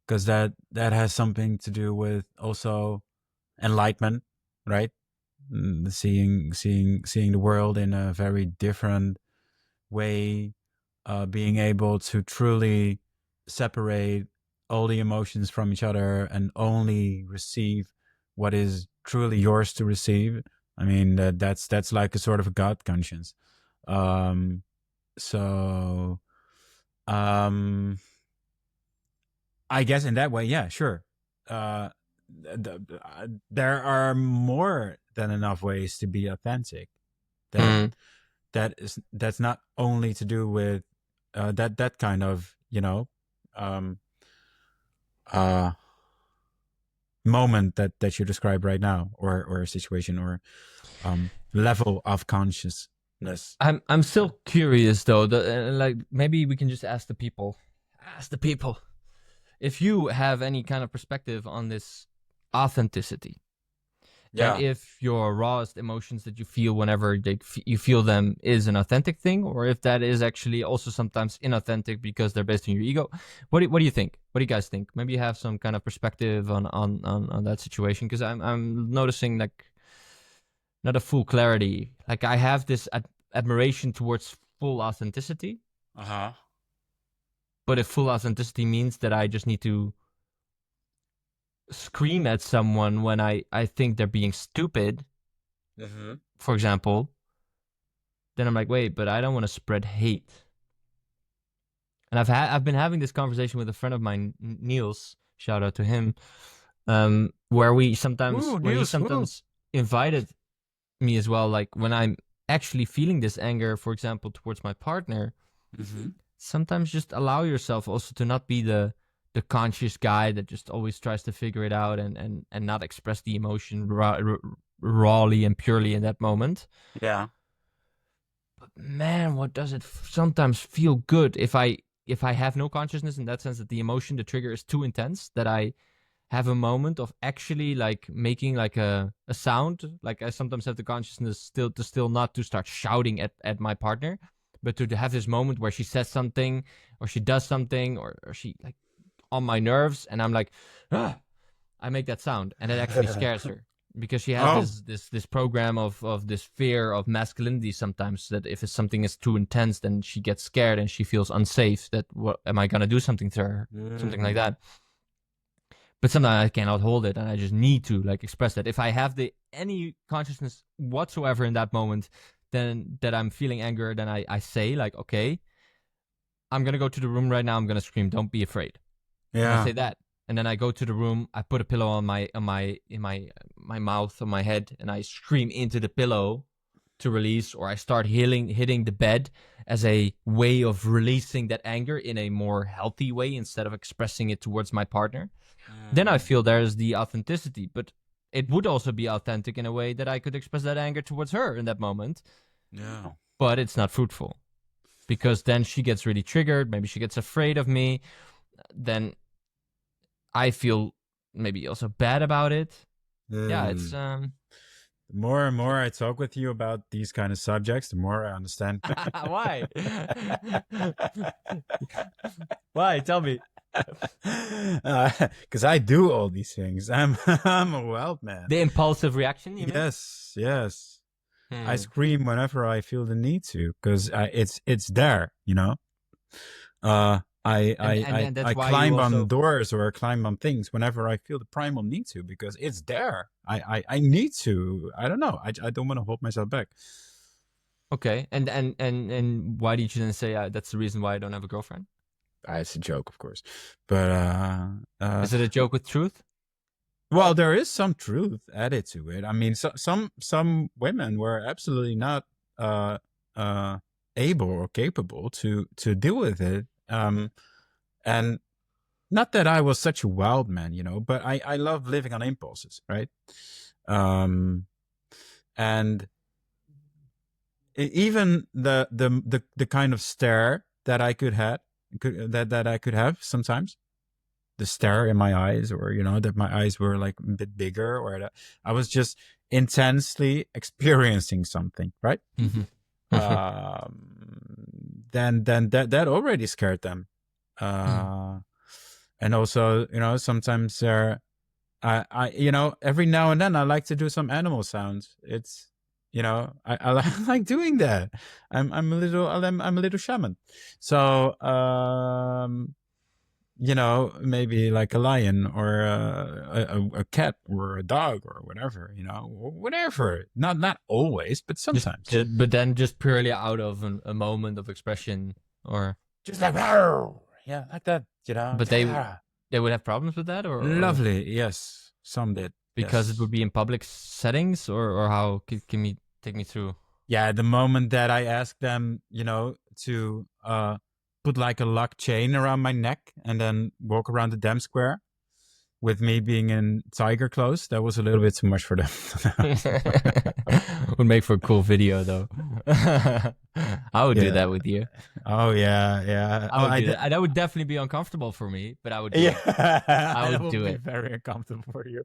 because that has something to do with also enlightenment, right? Seeing the world in a very different way, being able to truly separate all the emotions from each other and only receive what is truly yours to receive. I mean, that's like a sort of a God conscience. Um, so, um, I guess in that way, yeah, sure. Uh, there are more than enough ways to be authentic. That Mm. that's not only to do with that kind of um, uh, moment that you describe right now, or a situation, or level of consciousness. I'm still curious though. Like maybe we can just ask the people. Ask the people if you have any kind of perspective on this authenticity, and Yeah. if your rawest emotions that you feel whenever you feel them is an authentic thing, or if that is actually also sometimes inauthentic because they're based on your ego. What do you think? What do you guys think? Maybe you have some kind of perspective on that situation, because I'm noticing like not a full clarity. Like I have this admiration towards full authenticity, Uh huh. but if full authenticity means that I just need to scream at someone when I think they're being stupid, Mm-hmm. for example, then I'm like, wait, but I don't want to spread hate. And I've been having this conversation with a friend of mine, Niels. Shout out to him. Where he News. Woo. sometimes invited me as well. Like when I'm actually feeling this anger, for example, towards my partner, Mm-hmm. sometimes just allow yourself also to not be the conscious guy that just always tries to figure it out and not express the emotion rawly and purely in that moment. Yeah. But man, what does it sometimes feel good if I have no consciousness, in that sense that the emotion, the trigger is too intense, that I have a moment of actually like making like a sound. Like I sometimes have the consciousness still not to start shouting at my partner, but to have this moment where she says something or she does something, or she like on my nerves, and I'm like, ah, I make that sound, and it actually scares her, because she has Oh. this program of this fear of masculinity sometimes, that if something is too intense, then she gets scared and she feels unsafe, that what am I gonna do something to her, something like Mm. that. But sometimes I cannot hold it, and I just need to like express that. If I have the any consciousness whatsoever in that moment, then that I'm feeling anger, then I say like, okay, I'm gonna go to the room right now, I'm gonna scream, don't be afraid. And I Yeah. say that, and then I go to the room. I put a pillow on my mouth, on my head, and I scream into the pillow to release. Or I start hitting the bed as a way of releasing that anger in a more healthy way instead of expressing it towards my partner. Then I Mm. feel there's the authenticity, but it would also be authentic in a way that I could express that anger towards her in that moment, Yeah. but it's not fruitful, because then she gets really triggered. Maybe she gets afraid of me. Then I feel maybe also bad about it. Yeah, it's Mm. The more and more I talk with you about these kind of subjects, the more I understand. why? Why? Tell me. Because I do all these things. I'm a wild man. The impulsive reaction, you mean? Yes, yes. I Hmm. scream whenever I feel the need to, because it's there, you know. Uh, And I that's why you climb on also doors or I climb on things whenever I feel the primal need to, because it's there. I need to. I don't know. I don't want to hold myself back. okay. And why did you then say that's the reason why I don't have a girlfriend? It's a joke, of course, but Is it a joke with truth? well, there is some truth added to it. I mean, some women were absolutely not uh, uh, able or capable to deal with it. And not that I was such a wild man, you know, but I love living on impulses, right? Um, and even the kind of stare that I that I could have sometimes, the stare in my eyes, or you know that my eyes were like a bit bigger, or that I was just intensely experiencing something, right? Mm-hmm. um then that already scared them. uh And also, sometimes every now and then I like to do some animal sounds. It's, I like doing that. I'm a little shaman. So, maybe like a lion or a cat or a dog or whatever, whatever. Not always, but sometimes. But then just purely out of a moment of expression, or Just like, "Rawr." Yeah, like that, but Yeah. they would have problems with that, or Lovely. Yes, some did. because it Yes. would be in public settings, or how can you take me through? Yeah, the moment that I asked them, to put like a lock chain around my neck and then walk around the damn square with me being in tiger clothes, that was a little bit too much for them. Would make for a cool video though. I would do that with you. Oh yeah. I would do that. That would definitely be uncomfortable for me, but I would do it. I would do it. Very uncomfortable for you.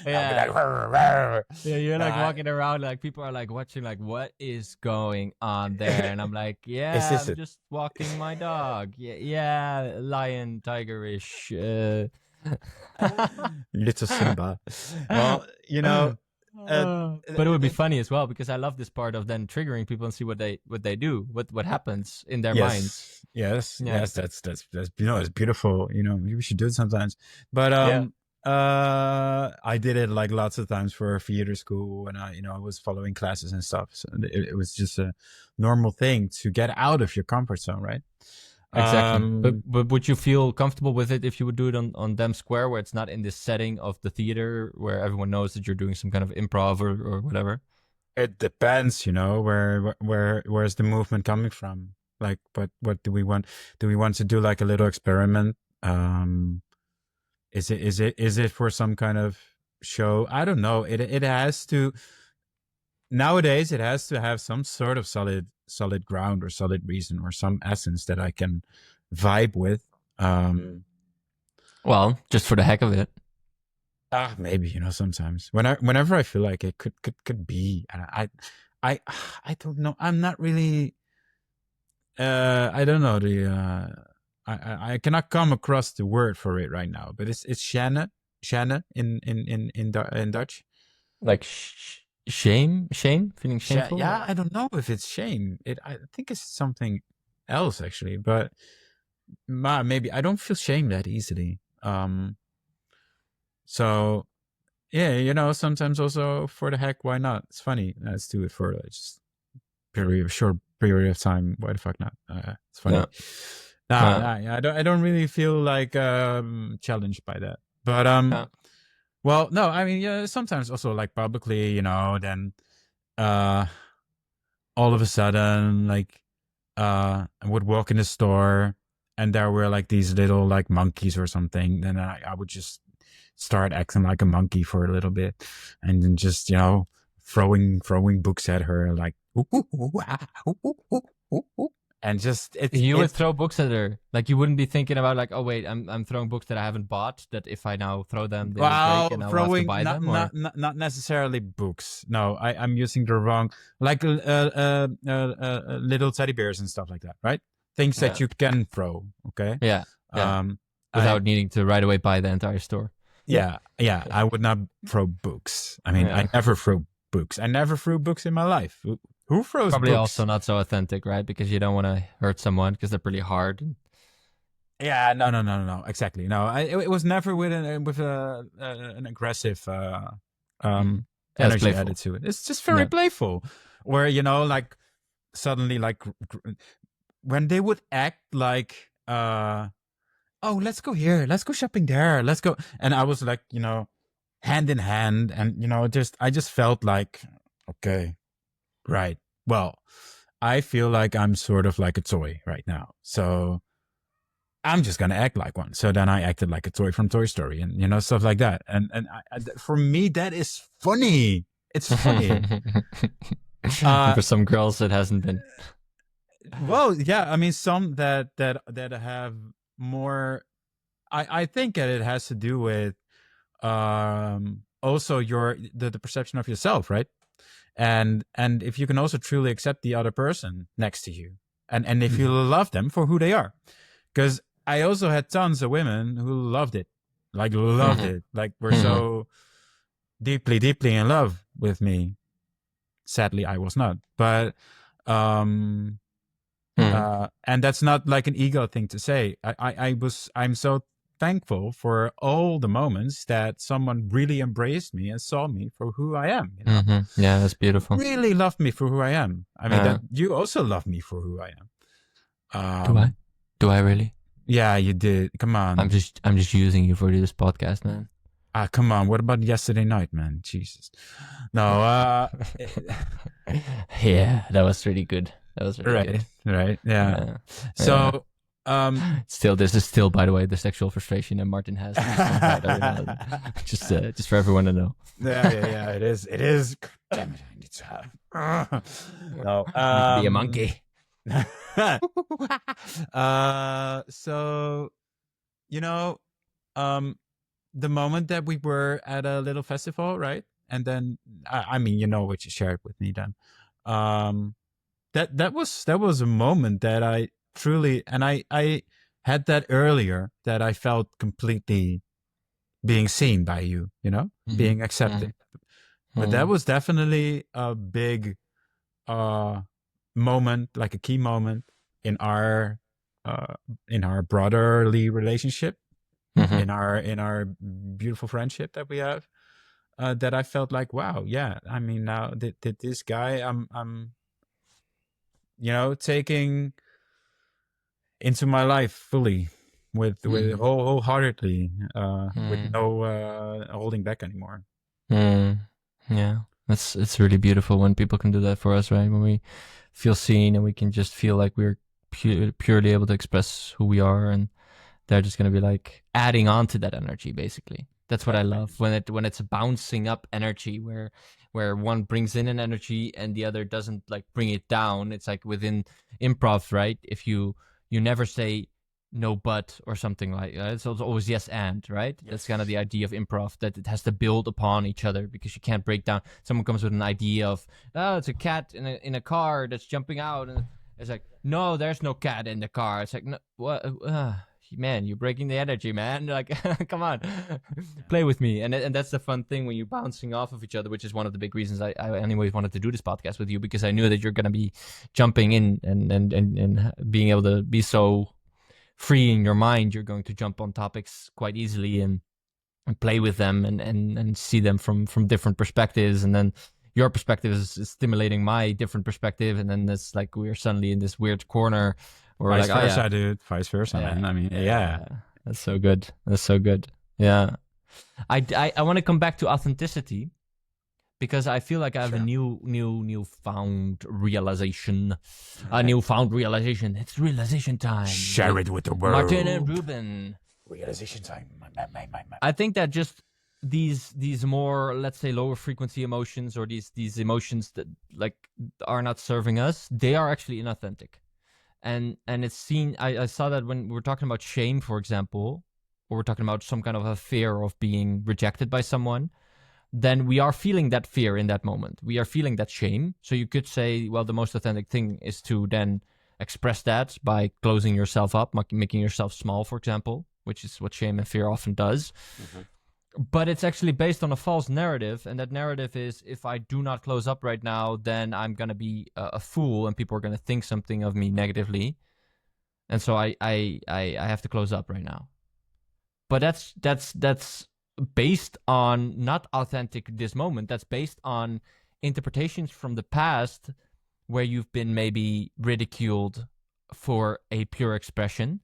Yeah. Like, "Rawr, rawr." Yeah, you're like walking around, like people are like watching, like what is going on there? And I'm like, Is yeah, this I'm it? just walking my dog. Yeah, lion, tigerish. Little Simba. Well, But it would be funny as well because I love this part of then triggering people and see what they do, what happens in their minds. Yes. Yeah. That's it's beautiful. We should do it sometimes. But Yeah. I did it like lots of times for theater school when I was following classes and stuff. So it was just a normal thing to get out of your comfort zone, right? Exactly. But would you feel comfortable with it if you would do it on Dem Square, where it's not in this setting of the theater where everyone knows that you're doing some kind of improv or whatever? It depends, where's the movement coming from? Like, what do we want? Do we want to do like a little experiment? Is it for some kind of show? I don't know. It has to nowadays. It has to have some sort of solid ground or solid reason or some essence that I can vibe with. Well, just for the heck of it. Maybe sometimes whenever I feel like it could be, and I don't know. I'm not really. I don't know I cannot come across the word for it right now, but it's Shanna in Dutch. Like shame, feeling shameful. Yeah, I don't know if it's shame. I think it's something else actually, but maybe I don't feel shame that easily. So yeah, sometimes also for the heck, why not? It's funny. Let's do it for just short period of time. Why the fuck not? It's funny. I don't really feel like challenged by that. But well, no, I mean, yeah, sometimes also like publicly, then all of a sudden, like I would walk in the store and there were like these little like monkeys or something. Then I would just start acting like a monkey for a little bit and then just, throwing books at her like, and just you would throw books at her, like you wouldn't be thinking about like, oh wait, I'm throwing books that I haven't bought, that if I now throw them they will break and I'll have to buy them, or? Not necessarily books. No, I'm using the wrong, like little teddy bears and stuff like that, right? Things that you can throw. Okay. Yeah. Without needing to right away buy the entire store. Yeah. I would not throw books. I mean, I never throw books. I never threw books in my life. Who throws Probably books? also not so authentic, right? Because you don't want to hurt someone because they're pretty hard. Yeah, no. Exactly. No, it was never with an aggressive energy added to it. It's just very playful. Where like suddenly like when they would act like oh, let's go here, let's go shopping there, let's go, and I was like hand in hand, and I just felt like, okay, right, well, I feel like I'm sort of like a toy right now, so I'm just gonna act like one. So then I acted like a toy from Toy Story, and stuff like that. And for me, that is funny. It's funny. For some girls, it hasn't been. Well, yeah. I mean, some that have more. I think that it has to do with also the perception of yourself, right? And if you can also truly accept the other person next to you, and if you love them for who they are, because I also had tons of women who loved it, like loved it, like were so deeply, deeply in love with me. Sadly, I was not, but and that's not like an ego thing to say. I'm so thankful for all the moments that someone really embraced me and saw me for who I am. You know, Yeah, that's beautiful. really loved me for who I am. I mean, that you also love me for who I am. Do I really? Yeah, you did. Come on. I'm just using you for this podcast, man. Come on. What about yesterday night, man? Jesus. No. Yeah, that was really good. That was really good. Right. Yeah. So, still, this is still, by the way, the sexual frustration that Martin has. Just for everyone to know. Yeah. It is. Damn it! I need to have. No. Be a monkey. So, the moment that we were at a little festival, right? And then, I mean, you know what you shared with me then. That was a moment that I truly, and I had that earlier, that I felt completely being seen by you, being accepted. But that was definitely a big moment, like a key moment in our brotherly relationship, in our beautiful friendship that we have. That I felt like, wow, yeah. I mean, now that this guy, I'm taking into my life fully, with wholeheartedly, with no holding back anymore. Yeah, it's really beautiful when people can do that for us, right? When we feel seen and we can just feel like we're purely able to express who we are, and they're just gonna be like adding on to that energy, basically. That's what I love, when it's a bouncing up energy, where one brings in an energy and the other doesn't like bring it down. It's like within improv, right? If you never say no but or something like that, it's always yes and, right? Yes. That's kind of the idea of improv, that it has to build upon each other, because you can't break down. Someone comes with an idea of, oh, it's a cat in a car that's jumping out, and it's like, no, there's no cat in the car. It's like, no, what? Man, you're breaking the energy, man. Like, come on, play with me. And that's the fun thing when you're bouncing off of each other, which is one of the big reasons I anyways wanted to do this podcast with you, because I knew that you're gonna be jumping in and being able to be so free in your mind. You're going to jump on topics quite easily and play with them and see them from different perspectives, and then your perspective is stimulating my different perspective, and then it's like we're suddenly in this weird corner. Or vice like, versa, dude. Vice versa, man. I mean, yeah. That's so good. That's so good. Yeah. I want to come back to authenticity, because I feel like I have a newfound realization. A newfound realization. It's realization time. Share it with the world. Martin and Ruben. Realization time. I think that just these more, let's say, lower frequency emotions, or these emotions that like are not serving us, they are actually inauthentic. And it's seen, I saw that when we're talking about shame, for example, or we're talking about some kind of a fear of being rejected by someone, then we are feeling that fear in that moment. We are feeling that shame. So you could say, well, the most authentic thing is to then express that by closing yourself up, making yourself small, for example, which is what shame and fear often does. But it's actually based on a false narrative, and that narrative is, if I do not close up right now, then I'm gonna be a fool, and people are gonna think something of me negatively, and so I have to close up right now. But that's based on not authentic this moment. That's based on interpretations from the past, where you've been maybe ridiculed for a pure expression,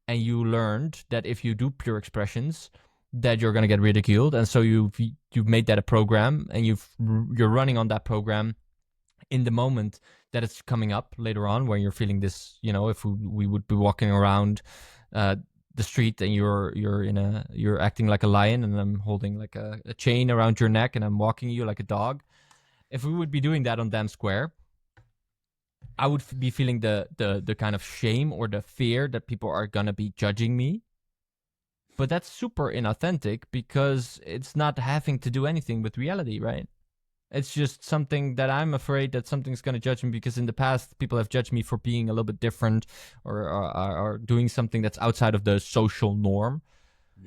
and you learned that if you do pure expressions, that you're gonna get ridiculed, and so you've made that a program, and you're running on that program in the moment that it's coming up later on, when you're feeling this. If we would be walking around the street, and you're acting like a lion, and I'm holding like a chain around your neck, and I'm walking you like a dog. If we would be doing that on Dam Square, I would be feeling the kind of shame or the fear that people are gonna be judging me. But that's super inauthentic, because it's not having to do anything with reality, right? It's just something that I'm afraid that something's going to judge me, because in the past people have judged me for being a little bit different, or doing something that's outside of the social norm.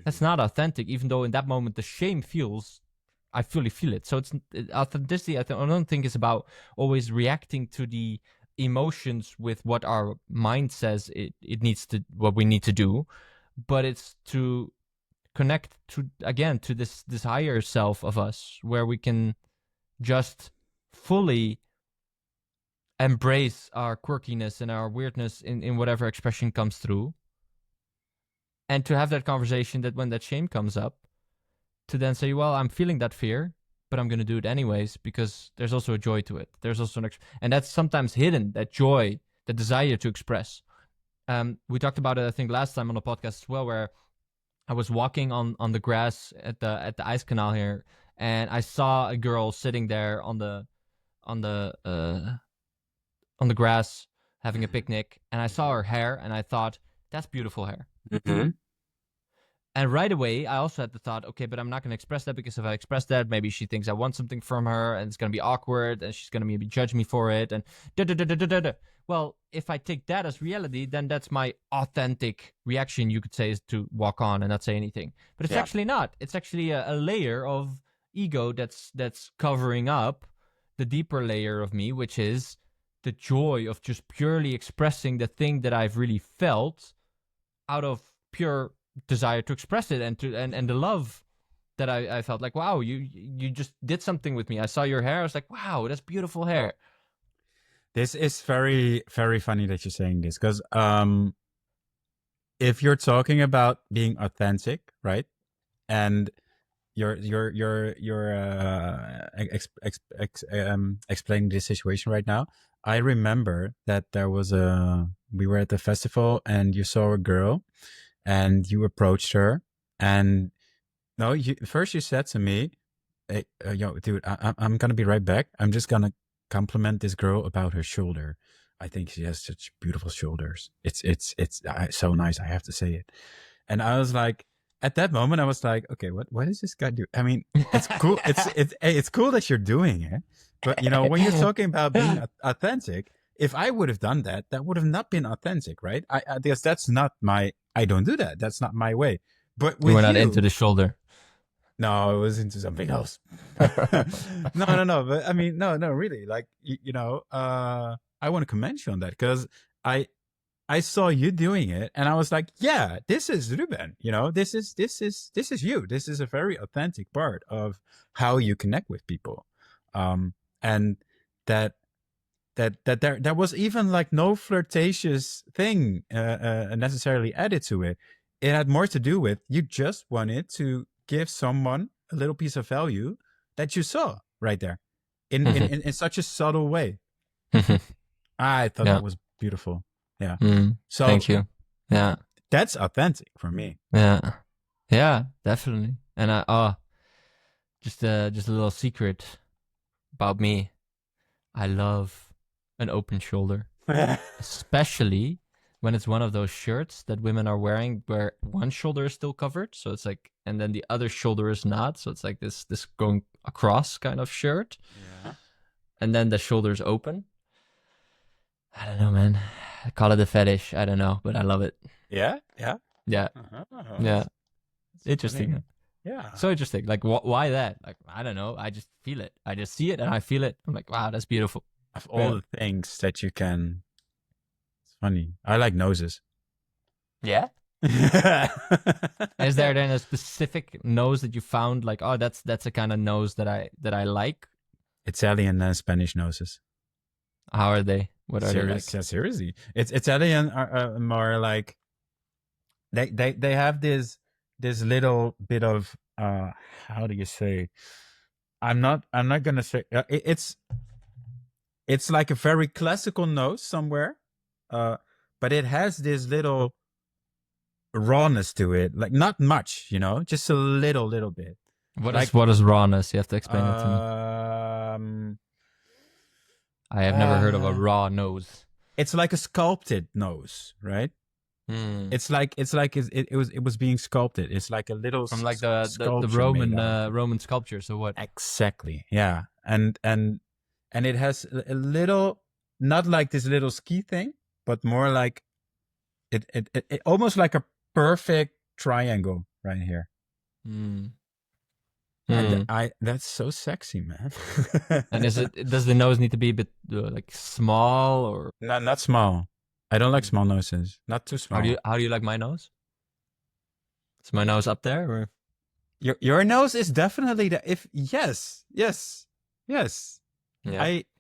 That's not authentic, even though in that moment the shame feels, I fully feel it. So it's authenticity. I don't think it's about always reacting to the emotions with what our mind says it needs to, what we need to do, but it's to connect to, again, to this higher self of us, where we can just fully embrace our quirkiness and our weirdness in whatever expression comes through, and to have that conversation that when that shame comes up, to then say, well, I'm feeling that fear, but I'm going to do it anyways, because there's also a joy to it. There's also and that's sometimes hidden, that joy, the desire to express. We talked about it, I think, last time on the podcast as well, where I was walking on the grass at the ice canal here, and I saw a girl sitting there on the grass having a picnic, and I saw her hair, and I thought, that's beautiful hair. Mm-hmm. And right away, I also had the thought, okay, but I'm not going to express that, because if I express that, maybe she thinks I want something from her, and it's going to be awkward, and she's going to maybe judge me for it, and da-da-da-da-da-da. Well, if I take that as reality, then that's my authentic reaction, you could say, is to walk on and not say anything. But it's actually not. It's actually a layer of ego that's covering up the deeper layer of me, which is the joy of just purely expressing the thing that I've really felt out of pure desire to express it, and the love that I felt. Like, wow, you just did something with me. I saw your hair. I was like, wow, that's beautiful hair. This is very, very funny that you're saying this, because if you're talking about being authentic, right, and you're explaining this situation right now, I remember that we were at the festival, and you saw a girl, and you approached her, and first you said to me, hey, yo, dude, I'm gonna be right back. I'm just gonna compliment this girl about her shoulder. I think she has such beautiful shoulders. It's so nice. I have to say it. And I was like, at that moment, I was like, okay, what does this guy do? I mean, it's cool. It's cool that you're doing it, but when you're talking about being authentic, if I would have done that, that would have not been authentic, right? I guess that's not I don't do that. That's not my way. But with you were not into the shoulder. No, it was into something else. No. But I mean, no, really. Like, I want to commend you on that, because I saw you doing it, and I was like, yeah, this is Ruben. This is you. This is a very authentic part of how you connect with people, and that there was even like no flirtatious thing necessarily added to it. It had more to do with, you just wanted to give someone a little piece of value that you saw right there in such a subtle way. I thought that was beautiful. Yeah. So thank you. Yeah. That's authentic for me. Yeah. Yeah, definitely. And just a little secret about me. I love an open shoulder. Especially when it's one of those shirts that women are wearing where one shoulder is still covered, so it's like, and then the other shoulder is not, so it's like this going across kind of shirt. Yeah. And then the shoulder's open. I don't know, man. I call it a fetish. I don't know, but I love it. Yeah. Yeah. Uh-huh. Yeah. Interesting. Funny. Yeah. So interesting. Like, why that? Like, I don't know. I just feel it. I just see it and I feel it. I'm like, wow, that's beautiful. Of all the things that you can, it's funny. I like noses. Yeah. Is there then a specific nose that you found, like, oh, that's a kind of nose that I like? Italian and Spanish noses. How are they? What are they like? Yeah, seriously. It's Italian are more like they have this little bit of how do you say? I'm not gonna say it's like a very classical nose somewhere, but it has this little rawness to it, like not much, just a little bit. What is rawness? You have to explain it to me. I have never heard of a raw nose. It's like a sculpted nose, right? It's like it was being sculpted. It's like a little from like the Roman sculptures or what? Exactly. Yeah. and it has a little, not like this little ski thing, but more like it almost like a perfect triangle right here. Mm. And that's so sexy, man. And does the nose need to be a bit like small, or not small. I don't like small noses. Not too small. how do you like my nose? Is my nose up there, or your nose is definitely yes. yeah.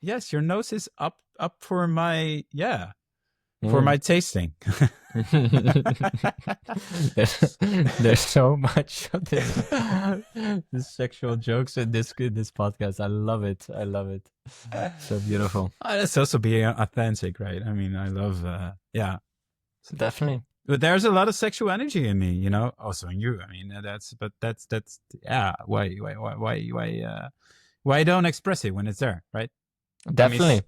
Yes, your nose is up for my for my tasting. there's so much of this sexual jokes in this podcast. I love it. So beautiful. That's also being authentic, right? I mean, I love Definitely. But there's a lot of sexual energy in me, you know, also in you. I mean, that's why don't express it when it's there, right? Definitely.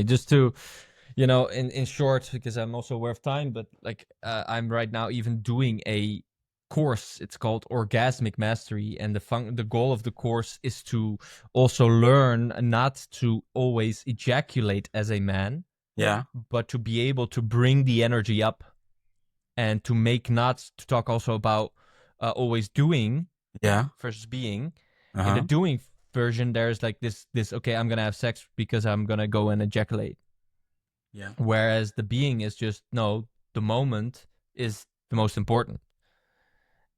Just to, in short, because I'm also aware of time, but like I'm right now even doing a course. It's called Orgasmic Mastery, and the goal of the course is to also learn not to always ejaculate as a man, but to be able to bring the energy up, and to talk also about always doing versus being. In the doing version, there's like this okay, I'm gonna have sex because I'm gonna go and ejaculate. Whereas the being is just, no, the moment is the most important.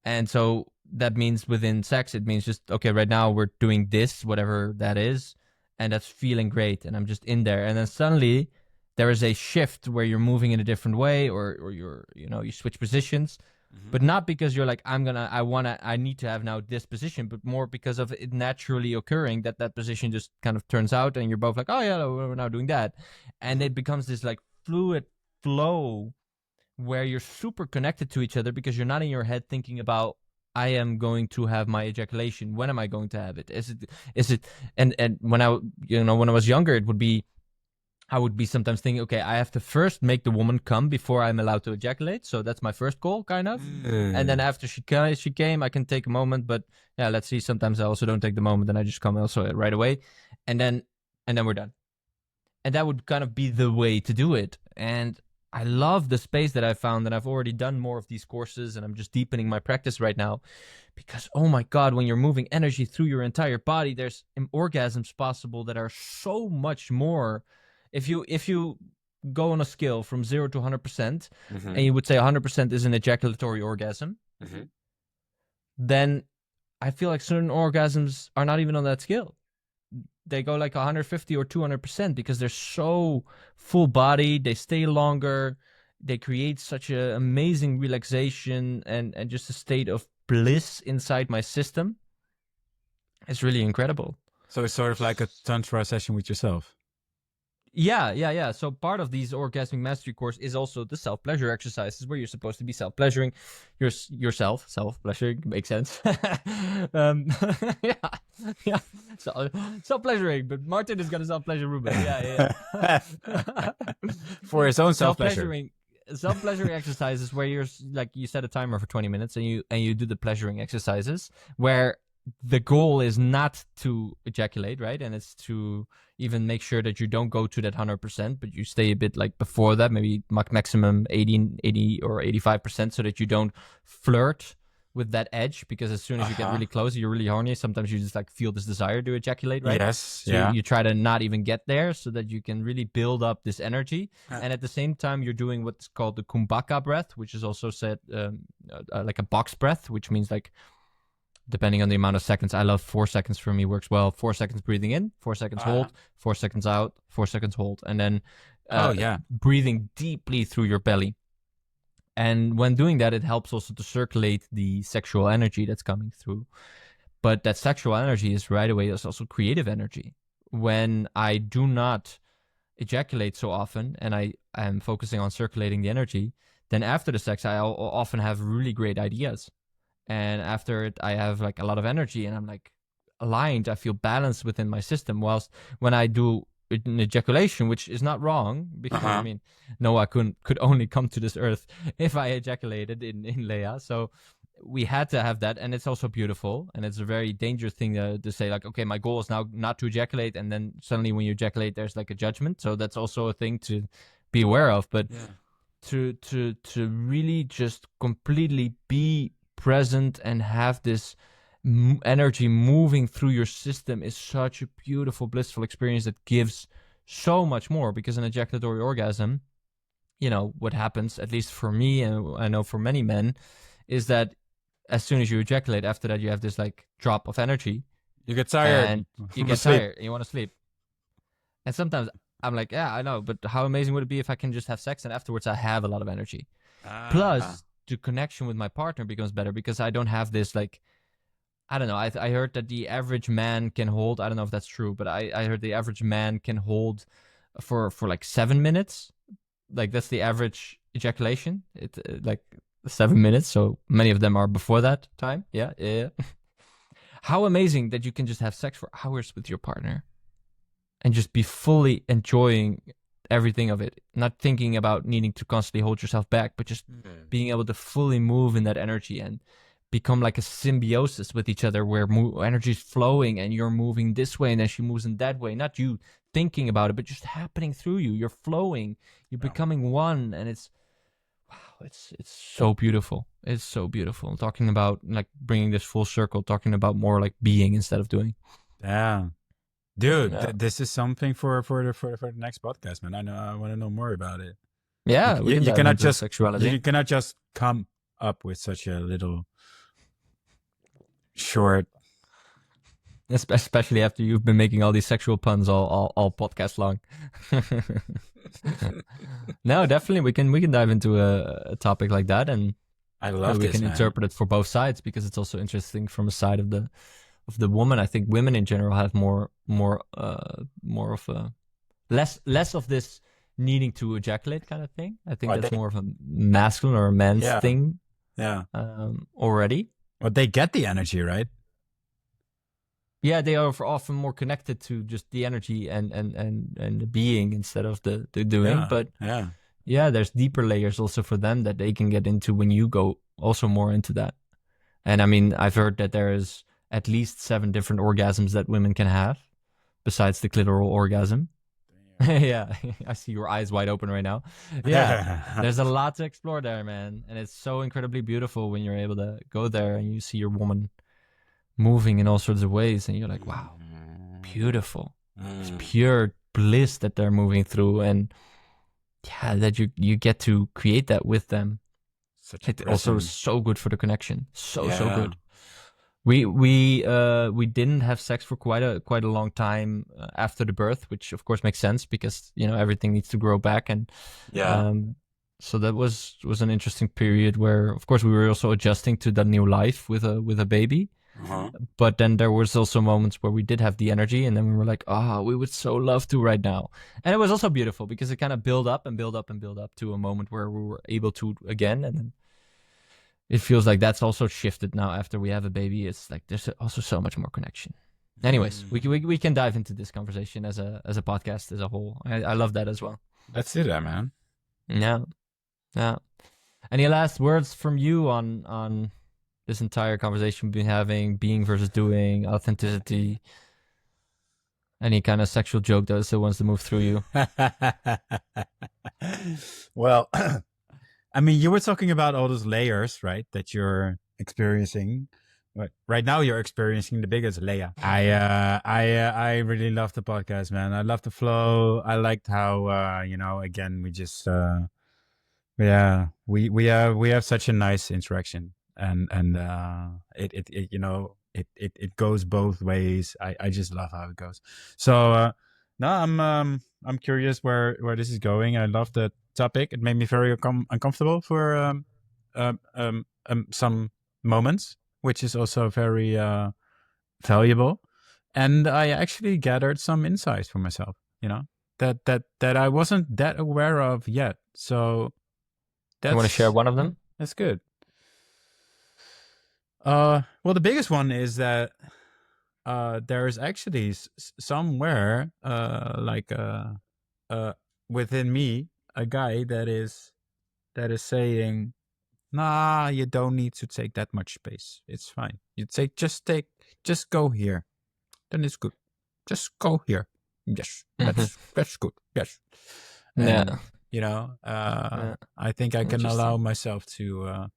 And so that means within sex, it means just, okay, right now we're doing this, whatever that is, and that's feeling great, and I'm just in there. And then suddenly there is a shift where you're moving in a different way, or you're, you switch positions, but not because you're like, I need to have now this position, but more because of it naturally occurring that position just kind of turns out, and you're both like, oh yeah, we're now doing that. And it becomes this like fluid flow where you're super connected to each other, because you're not in your head thinking about, I am going to have my ejaculation. When am I going to have it? Is it, and when I was younger, I would be sometimes thinking, okay, I have to first make the woman come before I'm allowed to ejaculate. So that's my first goal, kind of. And then after she came, I can take a moment, but yeah, let's see. Sometimes I also don't take the moment, and I just come also right away. And then we're done. And that would kind of be the way to do it. And I love the space that I found, and I've already done more of these courses, and I'm just deepening my practice right now, because, oh my God, when you're moving energy through your entire body, there's orgasms possible that are so much more. If you go on a scale from 0 to 100%, and you would say 100% is an ejaculatory orgasm, then I feel like certain orgasms are not even on that scale. They go like 150 or 200%, because they're so full body, they stay longer, they create such an amazing relaxation and just a state of bliss inside my system. It's really incredible. So it's sort of like a tantra session with yourself. Yeah. So part of these orgasmic mastery course is also the self-pleasure exercises, where you're supposed to be self-pleasuring yourself. Self-pleasuring makes sense. Yeah. So, self-pleasuring, but Martin is gonna self-pleasure Ruben. Yeah. For his own self-pleasure. Self-pleasuring exercises where you're like, you set a timer for 20 minutes and you do the pleasuring exercises, where the goal is not to ejaculate, right? And it's to even make sure that you don't go to that 100%, but you stay a bit like before that, maybe maximum 80 or 85%, so that you don't flirt with that edge, because as soon as you get really close, you're really horny. Sometimes you just like feel this desire to ejaculate, right? Yes. So you try to not even get there, so that you can really build up this energy. And at the same time, you're doing what's called the kumbhaka breath, which is also said like a box breath, which means like, depending on the amount of seconds, I love 4 seconds for me works well. 4 seconds breathing in, 4 seconds hold, 4 seconds out, 4 seconds hold. And then breathing deeply through your belly. And when doing that, it helps also to circulate the sexual energy that's coming through. But that sexual energy is right away, is also creative energy. When I do not ejaculate so often, and I am focusing on circulating the energy, then after the sex, I often have really great ideas. And after it, I have like a lot of energy, and I'm like aligned. I feel balanced within my system. Whilst when I do an ejaculation, which is not wrong, because I mean, Noah could only come to this earth if I ejaculated in Leia. So we had to have that, and it's also beautiful, and it's a very dangerous thing to say, like, okay, my goal is now not to ejaculate, and then suddenly when you ejaculate there's like a judgment. So that's also a thing to be aware of. But to really just completely be present and have this energy moving through your system is such a beautiful, blissful experience that gives so much more. Because an ejaculatory orgasm, what happens, at least for me, and I know for many men, is that as soon as you ejaculate, after that you have this like drop of energy, You get tired. and you get tired and you want to sleep. And sometimes I'm like, yeah, I know, but how amazing would it be if I can just have sex and afterwards I have a lot of energy? Plus, the connection with my partner becomes better because I don't have this, like, I don't know. I heard that the average man can hold, I don't know if that's true, but I heard the average man can hold for like 7 minutes. Like, that's the average ejaculation. It like 7 minutes. So many of them are before that time. Yeah. How amazing that you can just have sex for hours with your partner and just be fully enjoying everything of it, not thinking about needing to constantly hold yourself back, but just being able to fully move in that energy and become like a symbiosis with each other, where energy is flowing and you're moving this way and then she moves in that way, not you thinking about it, but just happening through you. You're flowing, you're becoming one, and it's so beautiful. It's so beautiful. Talking about like bringing this full circle, talking about more like being instead of doing. Yeah. Dude, Yeah. this is something for the next podcast, man. I want to know more about it. Yeah, we can you dive cannot into just sexuality. you cannot just come up with such a little short. Especially after you've been making all these sexual puns all podcast long. No, definitely we can dive into a topic like that, and I love we this, can man. interpret it for both sides, because it's also interesting from a side of the woman. I think women in general have more of a less of this needing to ejaculate kind of thing. I think that's more of a masculine or a man's thing. Yeah. Already. But they get the energy, right? Yeah, they are often more connected to just the energy and the being instead of the doing. Yeah, but there's deeper layers also for them that they can get into when you go also more into that. And I mean, I've heard that there is at least 7 different orgasms that women can have besides the clitoral orgasm. Yeah, I see your eyes wide open right now. Yeah, there's a lot to explore there, man. And it's so incredibly beautiful when you're able to go there and you see your woman moving in all sorts of ways, and you're like, wow, beautiful. It's pure bliss that they're moving through, and yeah, that you get to create that with them. It also is so good for the connection. So good. We didn't have sex for quite a long time after the birth, which of course makes sense because everything needs to grow back, and so that was an interesting period where of course we were also adjusting to that new life with a baby. But then there was also moments where we did have the energy, and then we were like, we would so love to right now. And it was also beautiful because it kind of built up and built up and built up to a moment where we were able to again. And then it feels like that's also shifted now after we have a baby. It's like there's also so much more connection. Anyways, we can dive into this conversation as a podcast as a whole. I love that as well. Let's do that, man. Yeah. Any last words from you on this entire conversation we've been having, being versus doing, authenticity, any kind of sexual joke that still wants to move through you? Well, I mean, you were talking about all those layers, right, that you're experiencing. Right now, you're experiencing the biggest layer. I really love the podcast, man. I love the flow. I liked how, again, we just, we have such a nice interaction. And it goes both ways. I just love how it goes. So no, I'm curious where this is going. I love the topic. It made me very uncomfortable for some moments, which is also very valuable. And I actually gathered some insights for myself. That I wasn't that aware of yet. So You want to share one of them? That's good. Well, the biggest one is that there's actually somewhere within me a guy that is saying nah, you don't need to take that much space. It's fine. Just go here. Then it's good. Just go here. Yes, that's good. Yes, and I think I can allow myself to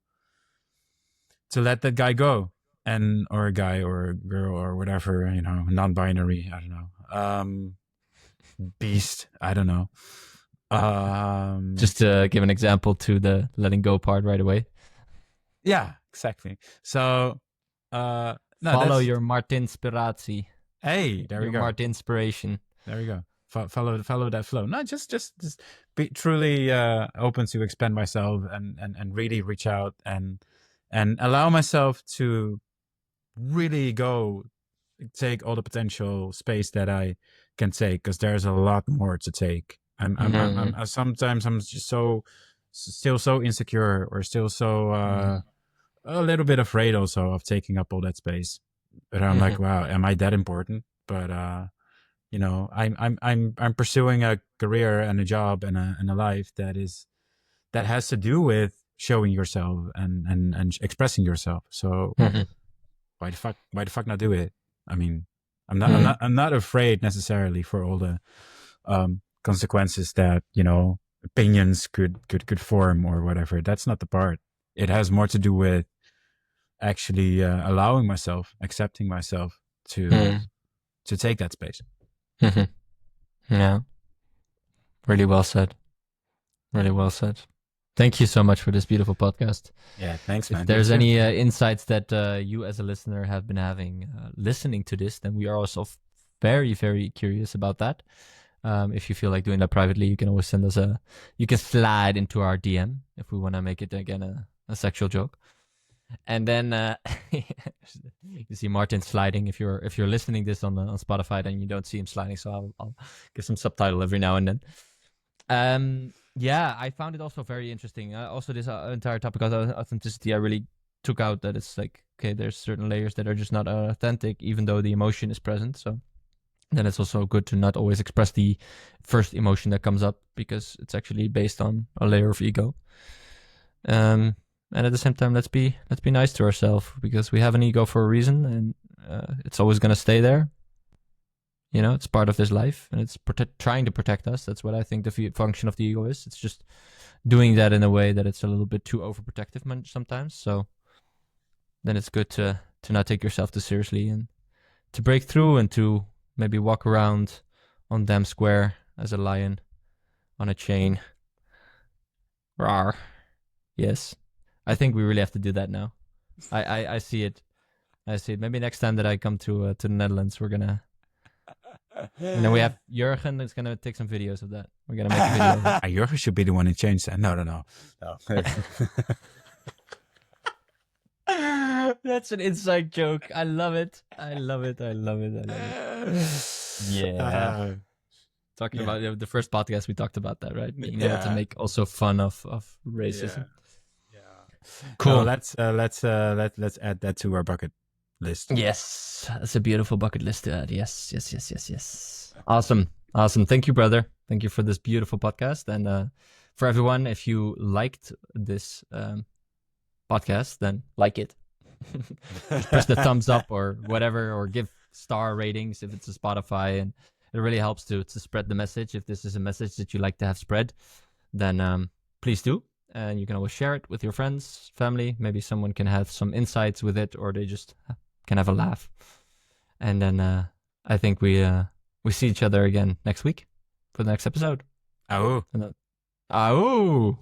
let that guy go, or a guy or a girl or whatever, non-binary. I don't know. Beast. I don't know. Just to give an example to the letting go part right away. Yeah, exactly. So follow your Martinspiratie. Hey, there we go. Martin inspiration. There we go. Follow that flow. No, just be truly open to expand myself and really reach out and allow myself to really go take all the potential space that I can take, because there's a lot more to take. I'm sometimes I'm just still so insecure, or still so a little bit afraid also of taking up all that space. But I'm like, wow, am I that important? But I'm pursuing a career and a job and a life that has to do with showing yourself and expressing yourself. So why the fuck not do it? I mean, I'm not afraid necessarily for all the consequences that opinions could form or whatever. That's not the part. It has more to do with actually allowing myself, accepting myself to take that space. Yeah, really well said. Really well said. Thank you so much for this beautiful podcast. Yeah, thanks, man. If there's any insights that you as a listener have been having listening to this, then we are also very, very curious about that. If you feel like doing that privately, you can always send us you can slide into our DM if we want to make it again a sexual joke. And then you see Martin sliding. If you're listening this on Spotify, then you don't see him sliding. So I'll give some subtitle every now and then. Yeah, I found it also very interesting. Also, this entire topic of authenticity, I really took out that it's like, okay, there's certain layers that are just not authentic, even though the emotion is present. So then it's also good to not always express the first emotion that comes up, because it's actually based on a layer of ego. And at the same time, let's be nice to ourselves, because we have an ego for a reason, and it's always going to stay there. It's part of this life, and it's trying to protect us. That's what I think the function of the ego is. It's just doing that in a way that it's a little bit too overprotective sometimes. So then it's good to not take yourself too seriously, and to break through, and to maybe walk around on Dam Square as a lion on a chain. Rawr. Yes. I think we really have to do that now. I see it. Maybe next time that I come to the Netherlands, we're gonna. And then we have Jurgen that's gonna take some videos of that. We're gonna make a video of that. Jurgen should be the one who changed that. No. That's an inside joke. I love it. Yeah. Talking about the first podcast, we talked about that, right? Being able to make also fun of racism. Yeah. Cool. No, let's add that to our bucket list. Yes, that's a beautiful bucket list to add. Yes. Awesome. Thank you, brother. Thank you for this beautiful podcast. And for everyone, if you liked this podcast, then like it. Just press the thumbs up or whatever, or give star ratings if it's a Spotify, and it really helps to spread the message. If this is a message that you like to have spread, then please do. And you can always share it with your friends, family. Maybe someone can have some insights with it, or they just can have a laugh. And then I think we see each other again next week for the next episode. Au. Au.